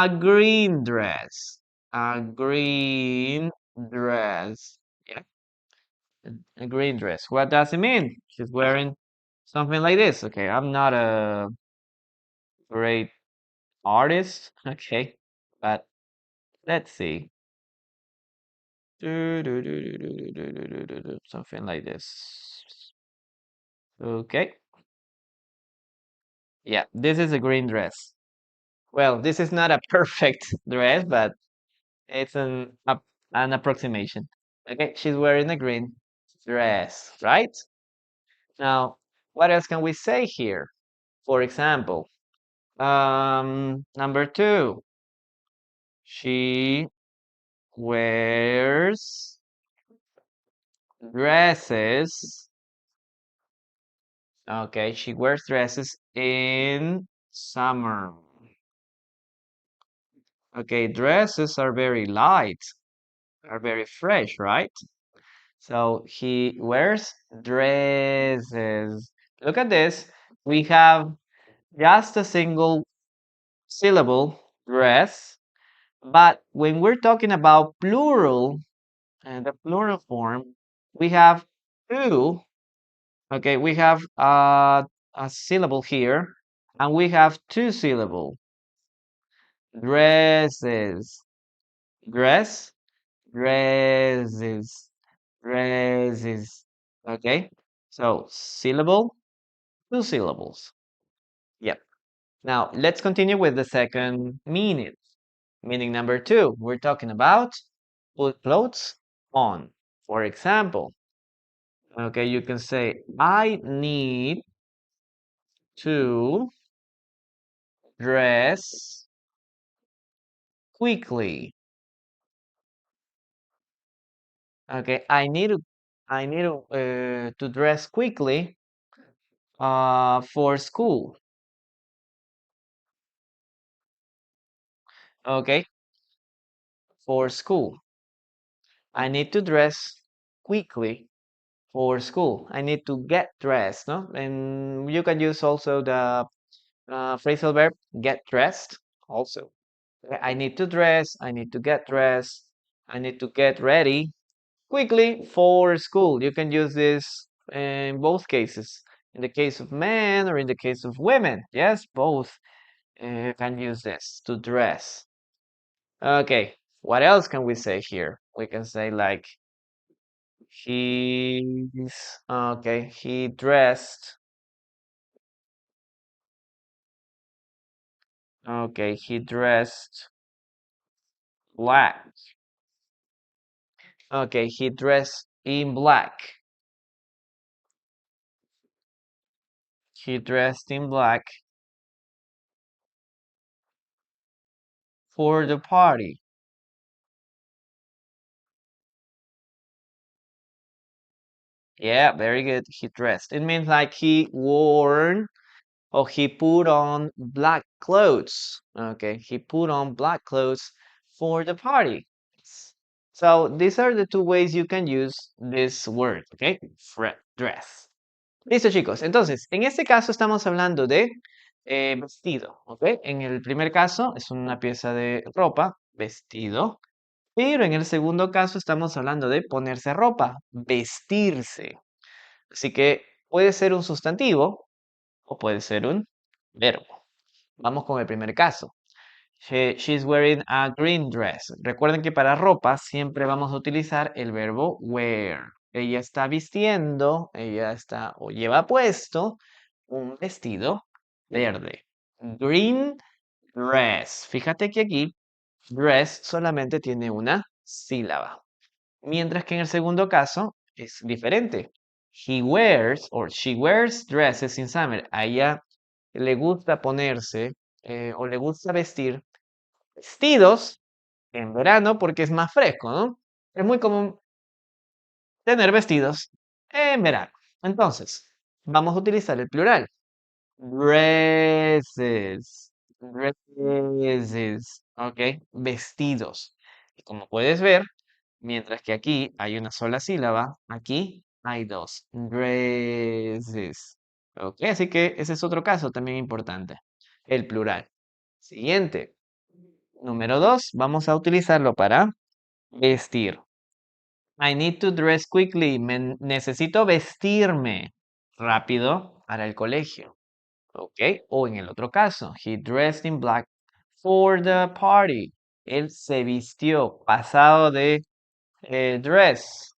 green dress. A green dress. Yeah, a green dress. What does it mean? She's wearing something like this. Okay, I'm not a great artist, okay, but let's see. Something like this. Okay. Yeah, this is a green dress. Well, this is not a perfect dress, but it's an approximation. Okay, she's wearing a green dress, right? Now, what else can we say here? For example, number 2, she wears dresses. Okay, she wears dresses in summer. Okay, dresses are very light, are very fresh, right? So he wears dresses. Look at this. We have just a single syllable, dress, but when we're talking about plural, and the plural form, we have two. Okay, we have a syllable here, and we have two syllable. Dresses. Dress, dresses, dresses. Okay, so syllable, two syllables. Yep. Now let's continue with the second meaning. Meaning number 2, we're talking about put clothes on. For example, okay, you can say, I need to dress quickly. Okay, I need to dress quickly for school. Okay, for school. I need to dress quickly for school. I need to get dressed, no? And you can use also the phrasal verb get dressed also. Okay, I need to dress, I need to get dressed, I need to get ready quickly for school. You can use this in both cases. In the case of men or in the case of women. Yes, both can use this to dress. Okay, what else can we say here? We can say like he dressed. Okay, he dressed black. Okay, he dressed in black. He dressed in black for the party. Yeah, very good. He dressed. It means like he wore or he put on black clothes. Okay, he put on black clothes for the party. So these are the two ways you can use this word, okay? Dress. Listo, chicos. Entonces, en este caso estamos hablando de vestido, ¿ok? En el primer caso es una pieza de ropa, vestido, pero en el segundo caso estamos hablando de ponerse ropa, vestirse. Así que puede ser un sustantivo o puede ser un verbo. Vamos con el primer caso. She's wearing a green dress. Recuerden que para ropa siempre vamos a utilizar el verbo wear. Ella está vistiendo, ella está o lleva puesto un vestido verde. Green dress. Fíjate que aquí dress solamente tiene una sílaba. Mientras que en el segundo caso es diferente. He wears or she wears dresses in summer. A ella le gusta ponerse o le gusta vestir vestidos en verano porque es más fresco, ¿no? Es muy común tener vestidos en verano. Entonces, vamos a utilizar el plural. Dresses. Dresses. ¿Ok? Vestidos. Y como puedes ver, mientras que aquí hay una sola sílaba, aquí hay dos. Dresses. ¿Ok? Así que ese es otro caso también importante. El plural. Siguiente. Número 2, vamos a utilizarlo para vestir. I need to dress quickly. Necesito vestirme rápido para el colegio. ¿Ok? O en el otro caso, he dressed in black for the party. Él se vistió. Pasado de dress.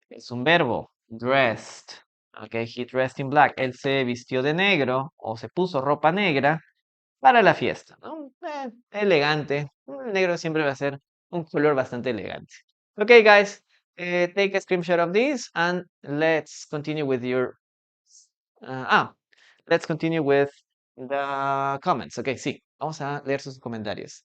Es un verbo. Dressed. ¿Ok? He dressed in black. Él se vistió de negro o se puso ropa negra para la fiesta, ¿no? Elegante. El negro siempre va a ser un color bastante elegante. Okay, guys, take a screenshot of this and let's continue with your. Let's continue with the comments. Ok, sí, vamos a leer sus comentarios.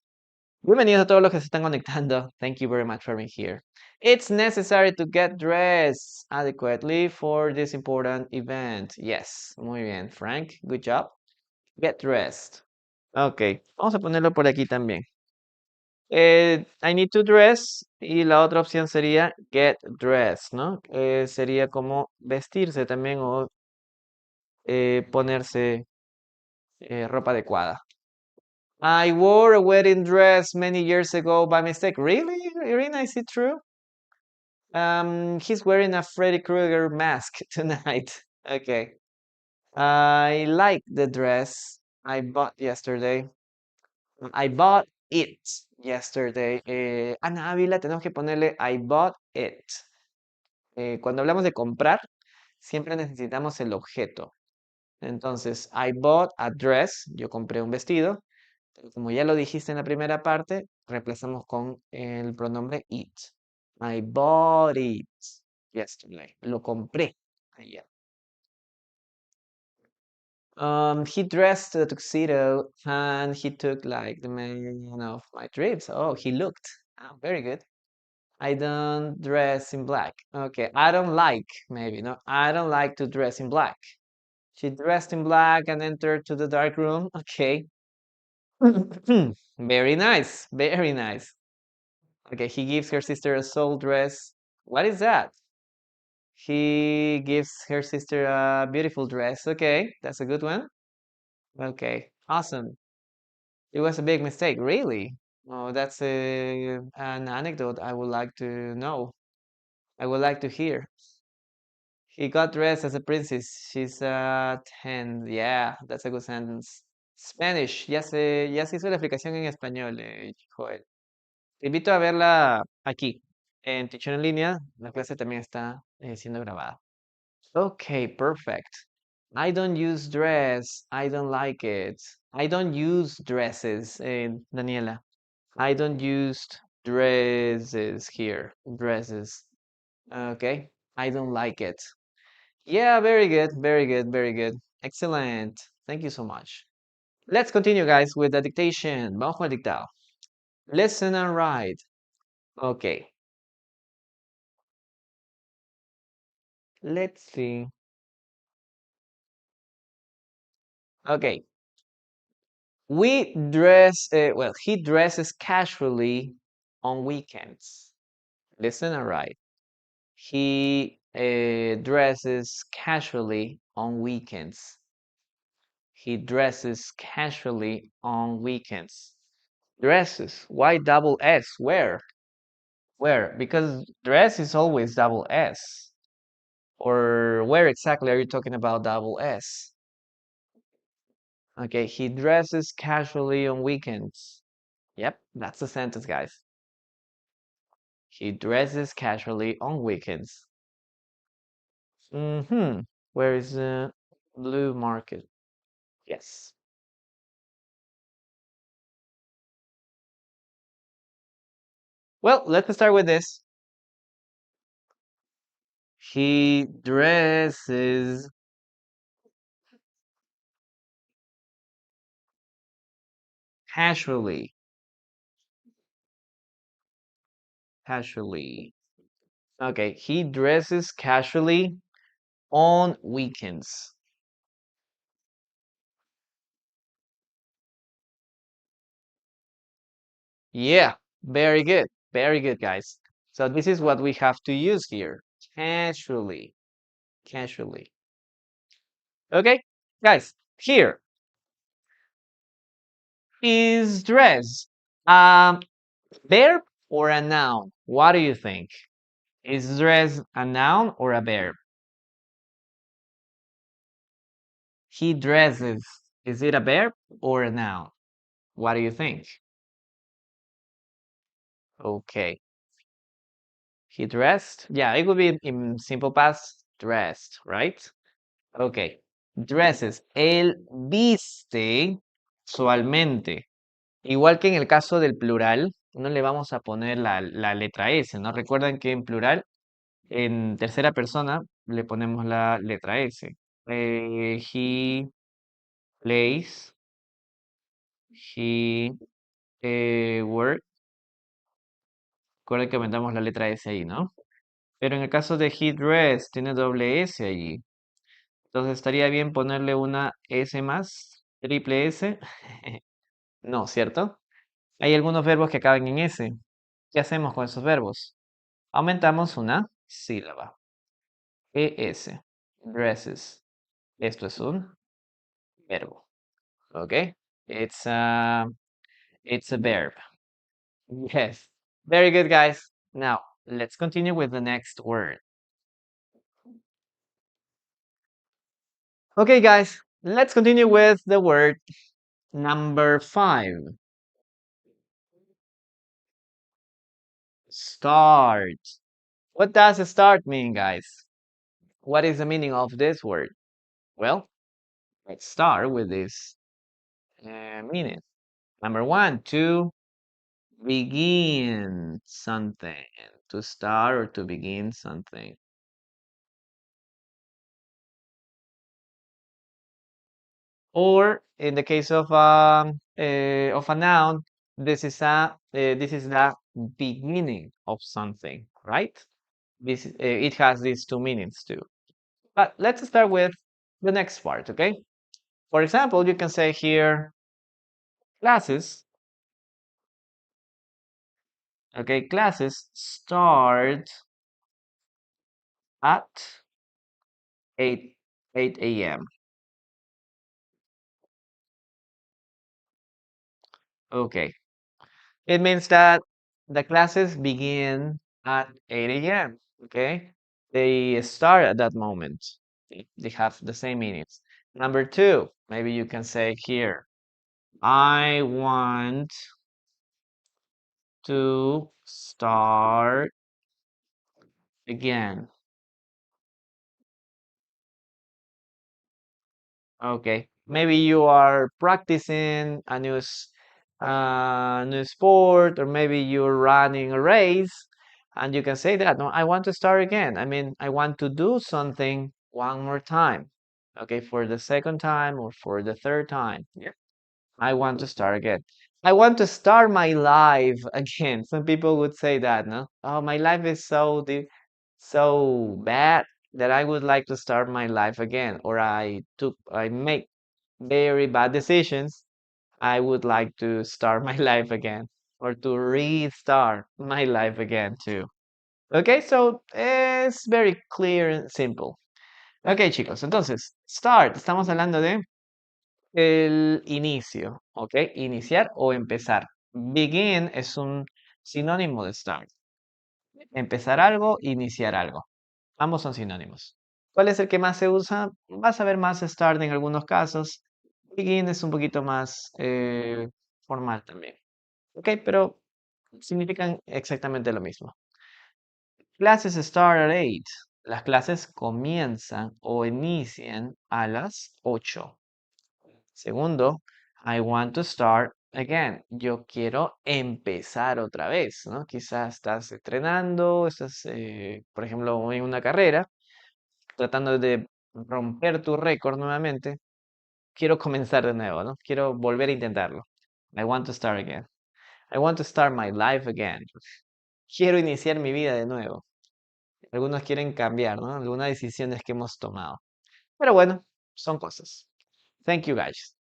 Bienvenidos a todos los que se están conectando. Thank you very much for being here. It's necessary to get dressed adequately for this important event. Yes, muy bien, Frank. Good job. Get dressed. Ok, vamos a ponerlo por aquí también. I need to dress y la otra opción sería get dressed, ¿no? Sería como vestirse también o ponerse ropa adecuada. I wore a wedding dress many years ago by mistake. Really, Irina, is it true? He's wearing a Freddy Krueger mask tonight. Okay. I like the dress I bought yesterday. I bought it yesterday. Ana Ávila, tenemos que ponerle I bought it. Cuando hablamos de comprar, siempre necesitamos el objeto. Entonces, I bought a dress. Yo compré un vestido. Como ya lo dijiste en la primera parte, reemplazamos con el pronombre it. I bought it yesterday. Lo compré ayer. He dressed a tuxedo and he took like the man of my trips. Oh, he looked. Oh, very good. I don't dress in black. Okay, I don't like, maybe, no? I don't like to dress in black. She dressed in black and entered to the dark room. Okay. Very nice, very nice. Okay, he gives her sister a soul dress. What is that? He gives her sister a beautiful dress. Okay, that's a good one. Okay, awesome. It was a big mistake, really. Oh, that's an anecdote I would like to know. I would like to hear. He got dressed as a princess. She's 10. Yeah, that's a good sentence. Spanish. Ya se hizo la explicación en español, Joel. Te invito a verla aquí, en Teacher en línea. La clase también está siendo grabada. Okay, perfect. I don't use dress. I don't like it. I don't use dresses, Daniela. I don't use dresses here. Dresses. Okay. I don't like it. Yeah, very good, very good, very good. Excellent. Thank you so much. Let's continue, guys, with the dictation. Vamos con el dictado. Listen and write. Okay. Let's see. Okay. We dress, well, he dresses casually on weekends. Listen and write. He dresses casually on weekends. He dresses casually on weekends. Dresses. Why double S? Where? Where? Because dress is always double S. Or where exactly are you talking about double S? Okay, he dresses casually on weekends. Yep, that's the sentence, guys. He dresses casually on weekends. Where is the blue market? Yes. Well, let's start with this. He dresses casually. Casually. Okay, he dresses casually on weekends. Yeah, very good. Very good, guys. So this is what we have to use here. Casually. Casually. Okay, guys, here is dress. Verb or a noun? What do you think? Is dress a noun or a verb? He dresses. Is it a verb or a noun? What do you think? Okay. He dressed. Yeah, it would be in simple past, dressed, right? Okay. Dresses. Él viste usualmente. Igual que en el caso del plural, no le vamos a poner la letra S, ¿no? Recuerden que en plural, en tercera persona, le ponemos la letra S. He Place. He work. Recuerda que aumentamos la letra S ahí, ¿no? Pero en el caso de he dress, tiene doble S allí. Entonces estaría bien ponerle una S más, triple S. No, ¿cierto? Hay algunos verbos que acaban en S. ¿Qué hacemos con esos verbos? Aumentamos una sílaba. ES. Dresses. Esto es un verbo. ¿Ok? It's a, it's a verb. Yes. Very good, guys. Now, let's continue with the next word. Okay, guys, let's continue with the word number 5. Start. What does start mean, guys? What is the meaning of this word? Well, let's start with this meaning. Number 1, to begin something. To start or to begin something. Or in the case of a noun, this is the beginning of something, right? It has these two meanings too. But let's start with the next part, okay? For example, you can say here classes. Okay, classes start at 8 a.m. Okay, it means that the classes begin at 8 a.m. Okay, they start at that moment. They have the same meanings. Number 2, maybe you can say here, I want to start again. Okay, maybe you are practicing a new sport, or maybe you're running a race, and you can say that, no, I want to start again. I mean, I want to do something one more time. Okay, for the second time or for the third time. Yeah. I want to start again. I want to start my life again. Some people would say that, no? Oh, my life is so bad that I would like to start my life again, or I make very bad decisions. I would like to start my life again, or to restart my life again too. Okay, so it's very clear and simple. Ok, chicos, entonces, start, estamos hablando de el inicio, ¿ok? Iniciar o empezar. Begin es un sinónimo de start. Empezar algo, iniciar algo. Ambos son sinónimos. ¿Cuál es el que más se usa? Vas a ver más start en algunos casos. Begin es un poquito más formal también. ¿Ok? Pero significan exactamente lo mismo. Classes start at 8. Las clases comienzan o inician a las 8. Segundo, I want to start again. Yo quiero empezar otra vez, ¿no? Quizás estás entrenando, estás, por ejemplo, en una carrera, tratando de romper tu récord nuevamente. Quiero comenzar de nuevo, ¿no? Quiero volver a intentarlo. I want to start again. I want to start my life again. Quiero iniciar mi vida de nuevo. Algunos quieren cambiar, ¿no? Algunas decisiones que hemos tomado. Pero bueno, son cosas. Thank you, guys.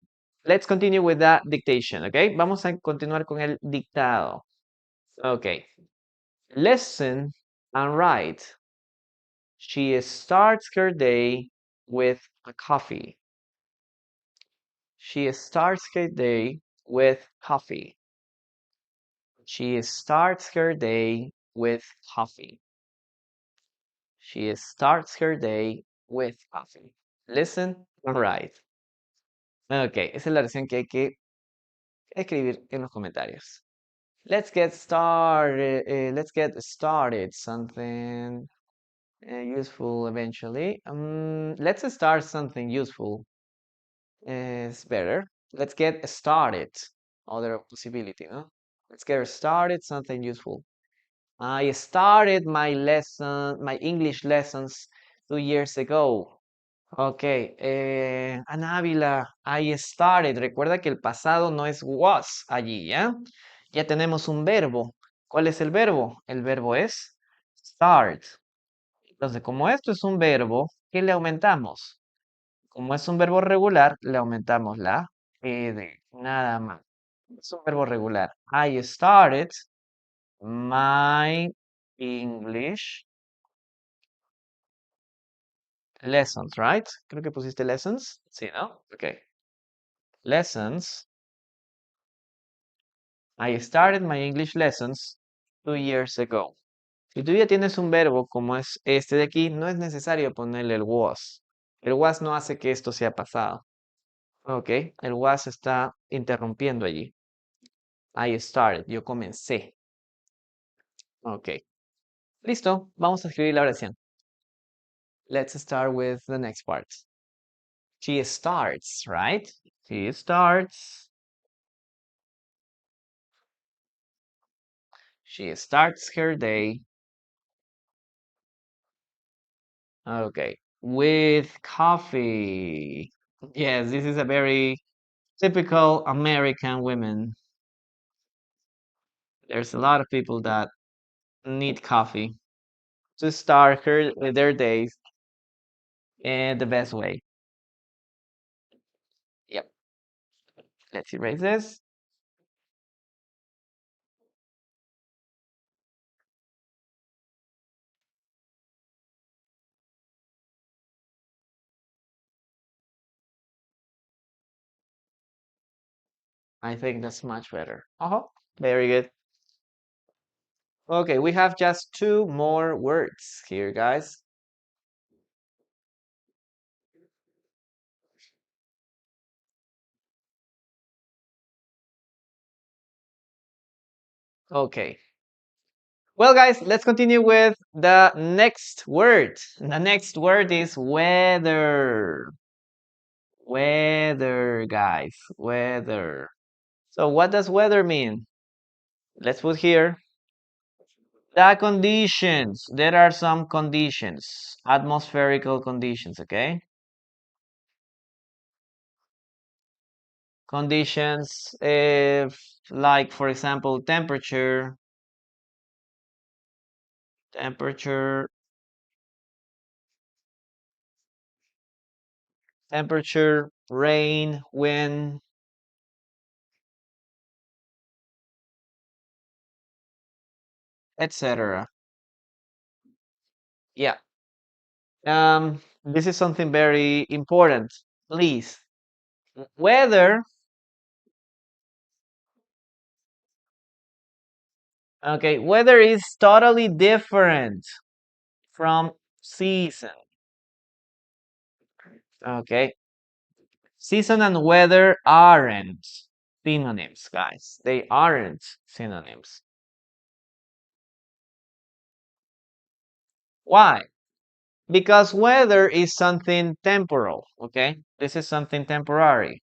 Let's continue with that dictation, ¿ok? Vamos a continuar con el dictado. Ok. Listen and write. She starts her day with a coffee. She starts her day with coffee. She starts her day with coffee. She starts her day with coffee. Listen and write. Ok, esa es la versión que hay que escribir en los comentarios. Let's get started. Let's get started. Something useful eventually. Let's start something useful. Is better. Let's get started. Other possibility, no? Let's get started something useful. I started my English lessons 2 years ago. Ok, Ana Ávila, I started. Recuerda que el pasado no es was allí, ¿ya? Ya tenemos un verbo. ¿Cuál es el verbo? El verbo es start. Entonces, como esto es un verbo, ¿qué le aumentamos? Como es un verbo regular, le aumentamos la ed, nada más. Es un verbo regular. I started my English lessons, right? Creo que pusiste lessons. Sí, ¿no? Ok. Lessons. I started my English lessons 2 years ago. Si tú ya tienes un verbo como es este de aquí, no es necesario ponerle el was. El was no hace que esto sea pasado. Ok, el was está interrumpiendo allí. I started, yo comencé. Ok, listo, vamos a escribir la oración. Let's start with the next part. She starts, right? She starts. She starts her day. Okay, with coffee. Yes, this is a very typical American women. There's a lot of people that need coffee to start their days in the best way. Yep. Let's erase this. I think that's much better. Very good. Okay, we have just 2 more words here, guys. Okay. Well, guys, let's continue with the next word. The next word is weather. Weather, guys. Weather. So what does weather mean? Let's put here the conditions. There are some conditions, atmospherical conditions, okay? Conditions, if like, for example, temperature, temperature, temperature, rain, wind, etc. Yeah. This is something very important. Please, weather. Okay, weather is totally different from season. Okay, season and weather aren't synonyms, guys. They aren't synonyms. Why? Because weather is something temporal, okay? This is something temporary.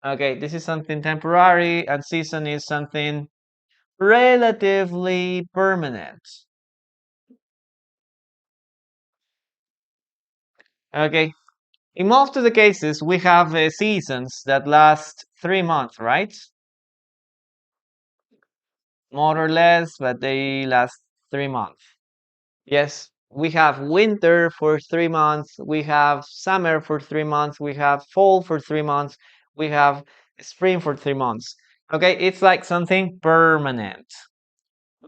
Okay, this is something temporary, and season is something relatively permanent. Okay, in most of the cases, we have seasons that last 3 months, right? More or less, but they last 3 months. Yes, we have winter for 3 months, we have summer for 3 months, we have fall for 3 months, we have spring for 3 months. Okay, it's like something permanent.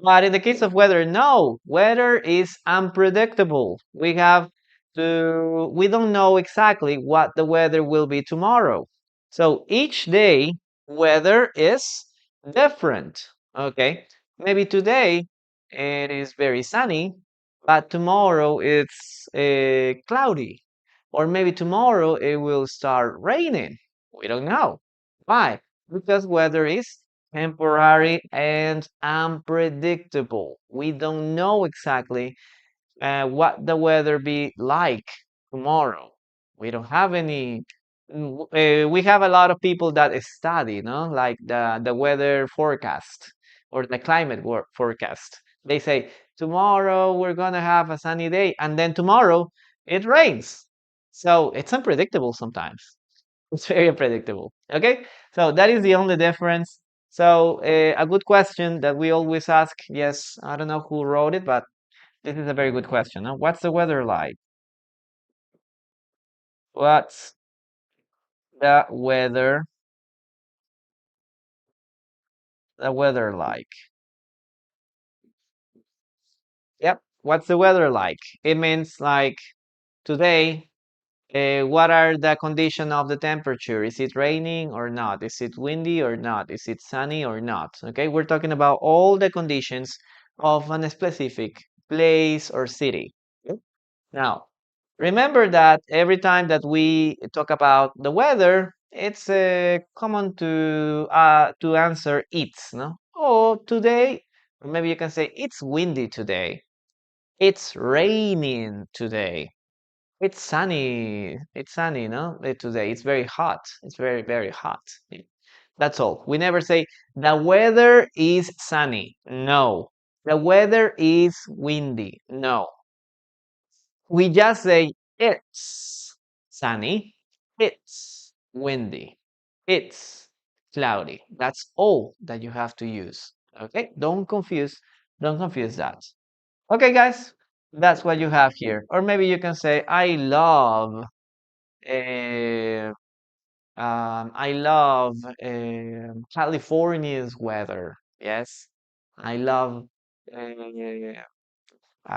But in the case of weather, no, weather is unpredictable. We don't know exactly what the weather will be tomorrow. So each day, weather is different. Okay, maybe today it is very sunny, but tomorrow it's cloudy. Or maybe tomorrow it will start raining. We don't know. Why? Because weather is temporary and unpredictable. We don't know exactly what the weather be like tomorrow. We don't have any. We have a lot of people that study, no, like the weather forecast or the climate forecast. They say tomorrow we're gonna have a sunny day, and then tomorrow it rains. So it's unpredictable sometimes. It's very unpredictable. Okay, so that is the only difference. So a good question that we always ask. Yes, I don't know who wrote it, but this is a very good question. Huh? What's the weather like? What's the weather like? Yep. What's the weather like? It means like today. What are the condition of the temperature? Is it raining or not? Is it windy or not? Is it sunny or not? Okay, we're talking about all the conditions of a specific place or city. Okay? Now, remember that every time that we talk about the weather, it's common to answer it's, no? Oh, today, or maybe you can say it's windy today. It's raining today. It's sunny. It's sunny, no? Today it's very hot. It's very, very hot. That's all. We never say the weather is sunny. No. The weather is windy. No. We just say it's sunny. It's windy. It's cloudy. That's all that you have to use. Okay? Don't confuse that. Okay, guys. That's what you have here. Or maybe you can say, uh, I love California's weather. Yes, I love. I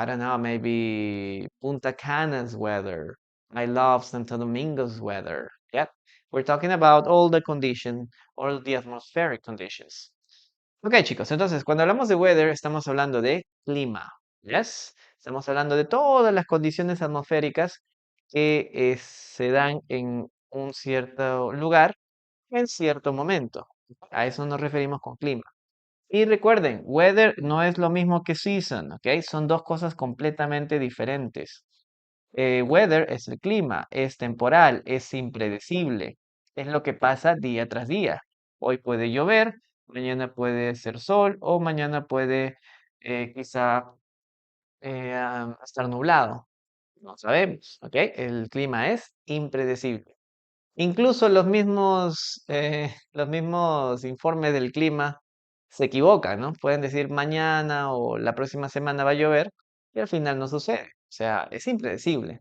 don't know, maybe Punta Cana's weather. I love Santo Domingo's weather. Yep, we're talking about all the condition, all the atmospheric conditions. Ok, chicos, entonces cuando hablamos de weather estamos hablando de clima. Yes, estamos hablando de todas las condiciones atmosféricas que se dan en un cierto lugar en cierto momento. A eso nos referimos con clima. Y recuerden, weather no es lo mismo que season, ¿ok? Son dos cosas completamente diferentes. Weather es el clima, es temporal, es impredecible, es lo que pasa día tras día. Hoy puede llover, mañana puede ser sol o mañana puede quizá estar nublado. No sabemos, ¿ok? El clima es impredecible. Incluso los mismos informes del clima se equivocan, ¿no? Pueden decir mañana o la próxima semana va a llover y al final no sucede. O sea, es impredecible.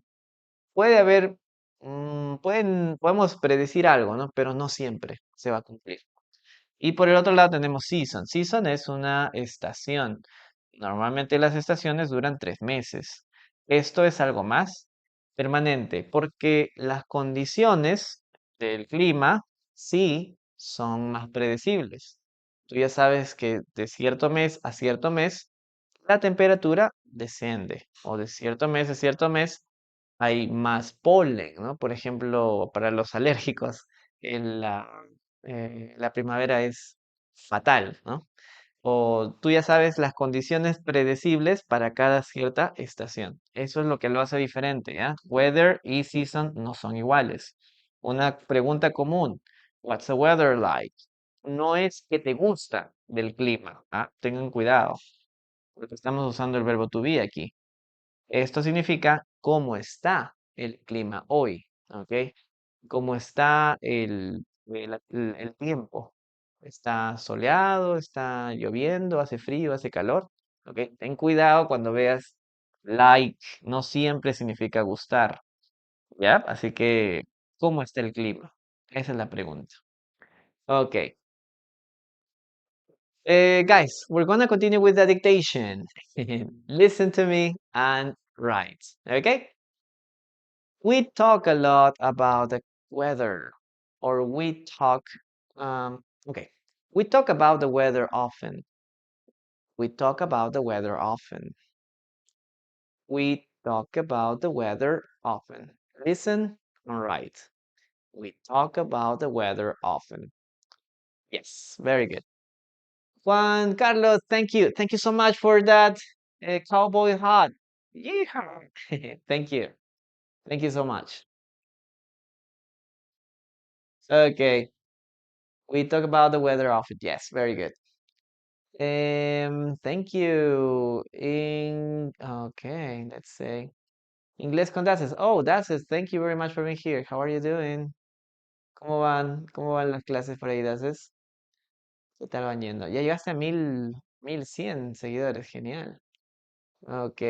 Puede haber, podemos predecir algo, ¿no? Pero no siempre se va a cumplir. Y por el otro lado tenemos season. Season es una estación. Normalmente las estaciones duran 3 meses. Esto es algo más permanente porque las condiciones del clima sí son más predecibles. Tú ya sabes que de cierto mes a cierto mes la temperatura desciende o de cierto mes a cierto mes hay más polen, ¿no? Por ejemplo, para los alérgicos, en la primavera es fatal, ¿no? O tú ya sabes las condiciones predecibles para cada cierta estación. Eso es lo que lo hace diferente, ¿ya? Weather y season no son iguales. Una pregunta común, what's the weather like? No es que te gusta del clima, ¿ah? Tengan cuidado, porque estamos usando el verbo to be aquí. Esto significa cómo está el clima hoy, ¿ok? Cómo está el tiempo. ¿Está soleado? ¿Está lloviendo? ¿Hace frío? ¿Hace calor? ¿Ok? Ten cuidado cuando veas like. No siempre significa gustar, ¿ya? Así que, ¿cómo está el clima? Esa es la pregunta. Ok. Guys, we're gonna continue with the dictation. Listen to me and write. Okay? We talk a lot about the weather, or okay, we talk about the weather often. We talk about the weather often. We talk about the weather often. Listen and write. We talk about the weather often. Yes, very good. Juan Carlos, thank you. Thank you so much for that cowboy hat. Yeehaw. Thank you. Thank you so much. Okay. We talk about the weather often. Yes, very good. Thank you. Okay, let's say. Inglés con Daces. Oh, Daces, thank you very much for being here. How are you doing? ¿Cómo van? ¿Cómo van las clases por ahí, Daces? ¿Qué tal van yendo? Ya llegaste a 1100 seguidores. Genial. Ok.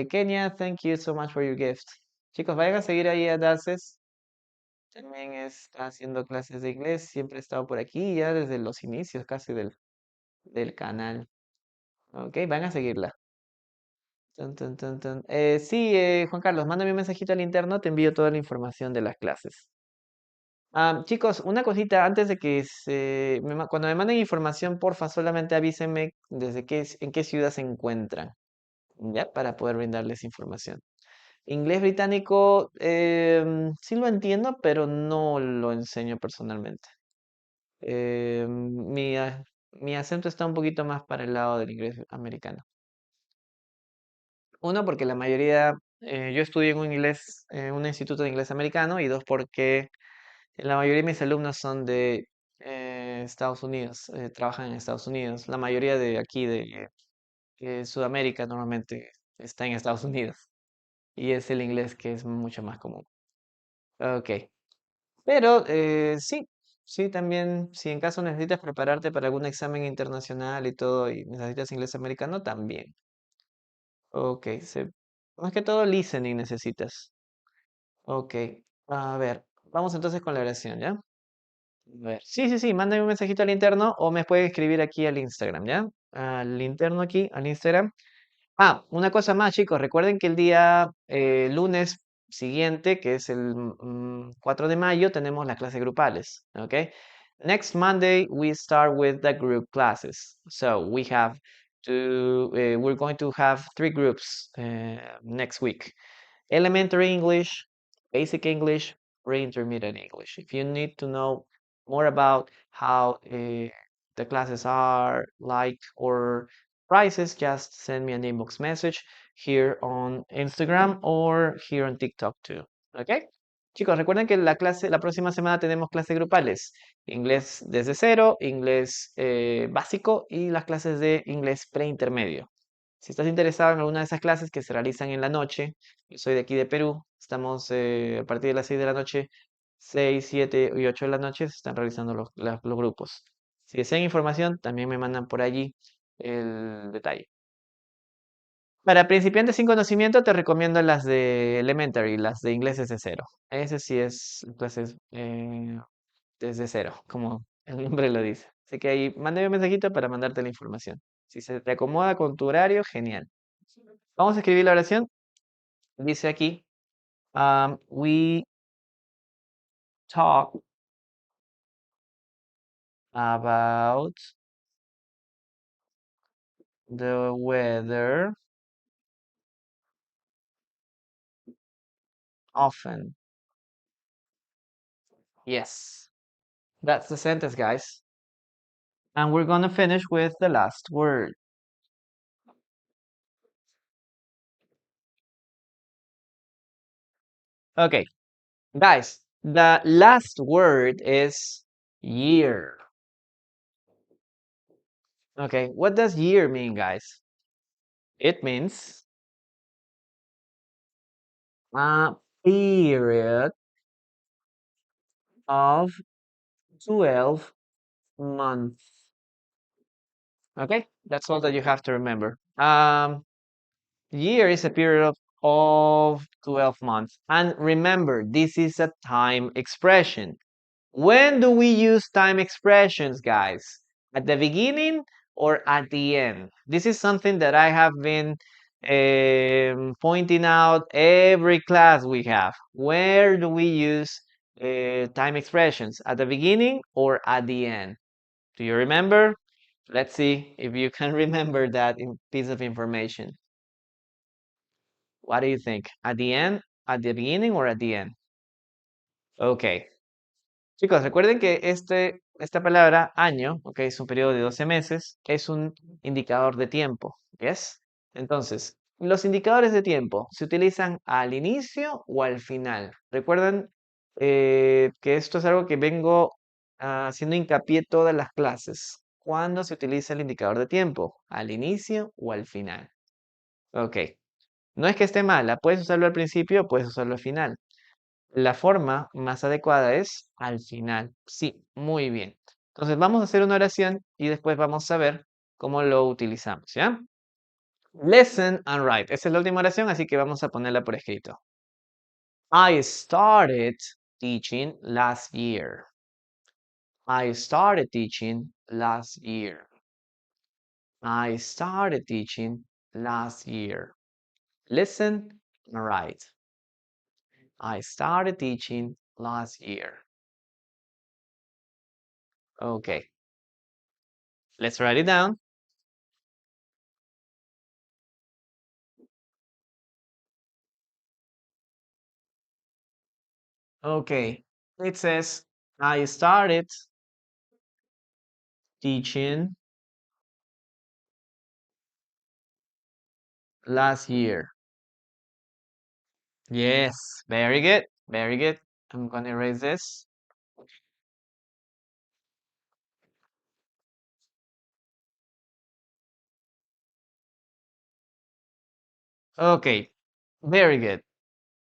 Kenia, thank you so much for your gift. Chicos, vayan a seguir ahí a Daces. También está haciendo clases de inglés. Siempre he estado por aquí ya desde los inicios casi del canal. Ok, van a seguirla. Tun, tun, tun, tun. Sí, Juan Carlos, mándame un mensajito al interno, te envío toda la información de las clases. Chicos, una cosita antes de que cuando me manden información, porfa, solamente avísenme en qué ciudad se encuentran, ¿ya? Para poder brindarles información. Inglés británico, sí lo entiendo, pero no lo enseño personalmente. Mi acento está un poquito más para el lado del inglés americano. Uno, porque la mayoría, yo estudié en un instituto de inglés americano, y dos, porque la mayoría de mis alumnos son de Estados Unidos, trabajan en Estados Unidos. La mayoría de aquí, de Sudamérica, normalmente está en Estados Unidos. Y es el inglés que es mucho más común. Ok. Pero sí, sí, también, si en caso necesitas prepararte para algún examen internacional y todo, y necesitas inglés americano, también. Ok, más que todo listening necesitas. Ok, a ver, vamos entonces con la oración, ¿ya? A ver, sí, sí, sí, mándame un mensajito al interno o me puedes escribir aquí al Instagram, ¿ya? Al interno aquí, al Instagram. Una cosa más, chicos, recuerden que el día lunes siguiente, que es el 4 de mayo, tenemos las clases grupales, ¿ok? Next Monday, we start with the group classes. So we're going to have three groups next week. Elementary English, Basic English, Pre-Intermediate English. If you need to know more about how the classes are like or prices, just send me an inbox message here on Instagram or here on TikTok too. ¿Ok? Chicos, recuerden que la próxima semana tenemos clases grupales. Inglés desde cero, inglés básico y las clases de inglés preintermedio. Si estás interesado en alguna de esas clases que se realizan en la noche, yo soy de aquí de Perú, estamos a partir de las 6 de la noche, 6, 7 y 8 de la noche se están realizando los grupos. Si desean información, también me mandan por allí el detalle. Para principiantes sin conocimiento, te recomiendo las de Elementary, las de inglés desde cero. Ese sí es clases desde cero, como el nombre lo dice. Así que ahí, mándame un mensajito para mandarte la información. Si se te acomoda con tu horario, genial. Vamos a escribir la oración. Dice aquí, we talk about the weather often. Yes, that's the sentence, guys. And we're gonna finish with the last word. Okay, guys, the last word is year. Okay, what does year mean, guys? It means a period of 12 months. Okay, that's all that you have to remember. Year is a period of 12 months. And remember, this is a time expression. When do we use time expressions, guys? At the beginning or at the end? This is something that I have been pointing out every class we have. Where do we use time expressions? At the beginning or at the end? Do you remember? Let's see if you can remember that piece of information. What do you think? At the end, at the beginning, or at the end? Ok. Chicos, recuerden que esta palabra año, ok, es un periodo de 12 meses, es un indicador de tiempo, ¿yes? Entonces, los indicadores de tiempo se utilizan al inicio o al final. Recuerden que esto es algo que vengo haciendo hincapié todas las clases. ¿cuándo se utiliza el indicador de tiempo? ¿Al inicio o al final? Ok. No es que esté mala, puedes usarlo al principio o puedes usarlo al final. La forma más adecuada es al final. Sí, muy bien. Entonces vamos a hacer una oración y después vamos a ver cómo lo utilizamos, ¿ya? Listen and write. Esa es la última oración, así que vamos a ponerla por escrito. I started teaching last year. I started teaching last year. I started teaching last year. Listen and write. I started teaching last year. Okay, let's write it down. Okay, it says, I started teaching last year. Yes, very good, very good. I'm gonna erase this. Okay, very good.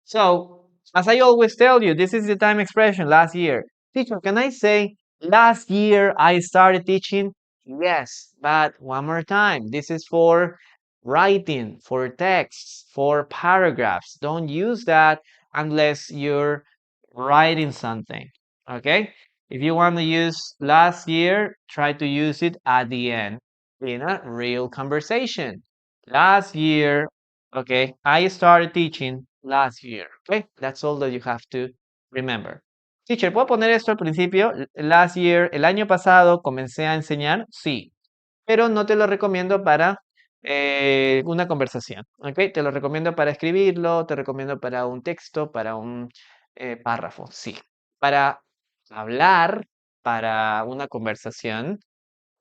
So, as I always tell you, this is the time expression last year. Teacher, can I say last year I started teaching? Yes, but one more time. This is for writing, for texts, for paragraphs. Don't use that unless you're writing something. Okay? If you want to use last year, try to use it at the end in a real conversation. Last year, okay, I started teaching last year. Okay, that's all that you have to remember. Teacher, ¿puedo poner esto al principio? Last year, el año pasado comencé a enseñar, sí, pero no te lo recomiendo para una conversación. ¿Ok? Te lo recomiendo para escribirlo, te recomiendo para un texto, para un párrafo, sí. Para hablar, para una conversación,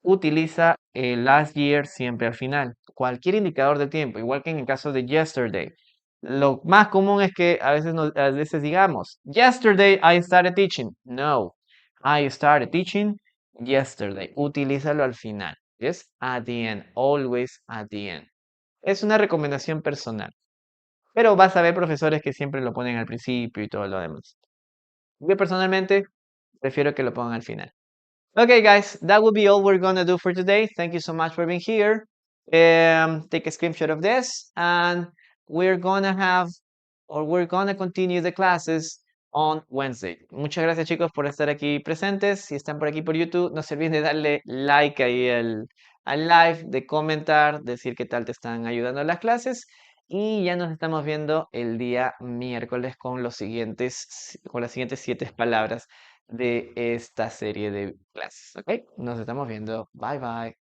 utiliza el last year siempre al final. Cualquier indicador de tiempo, igual que en el caso de yesterday. Lo más común es que a veces, a veces digamos, yesterday I started teaching. No, I started teaching yesterday. Utilízalo al final. Yes, at the end, always at the end. Es una recomendación personal, pero vas a ver profesores que siempre lo ponen al principio y todo lo demás. Yo personalmente prefiero que lo pongan al final. Okay, guys, that will be all we're gonna do for today. Thank you so much for being here. Take a screenshot of this, and we're gonna have, or we're gonna continue the classes on Wednesday. Muchas gracias, chicos, por estar aquí presentes. Si están por aquí por YouTube, no se olviden de darle like ahí al live, de comentar, decir qué tal te están ayudando las clases. Y ya nos estamos viendo el día miércoles con los siguientes, con las siguientes 7 palabras de esta serie de clases, ¿ok? Nos estamos viendo. Bye bye.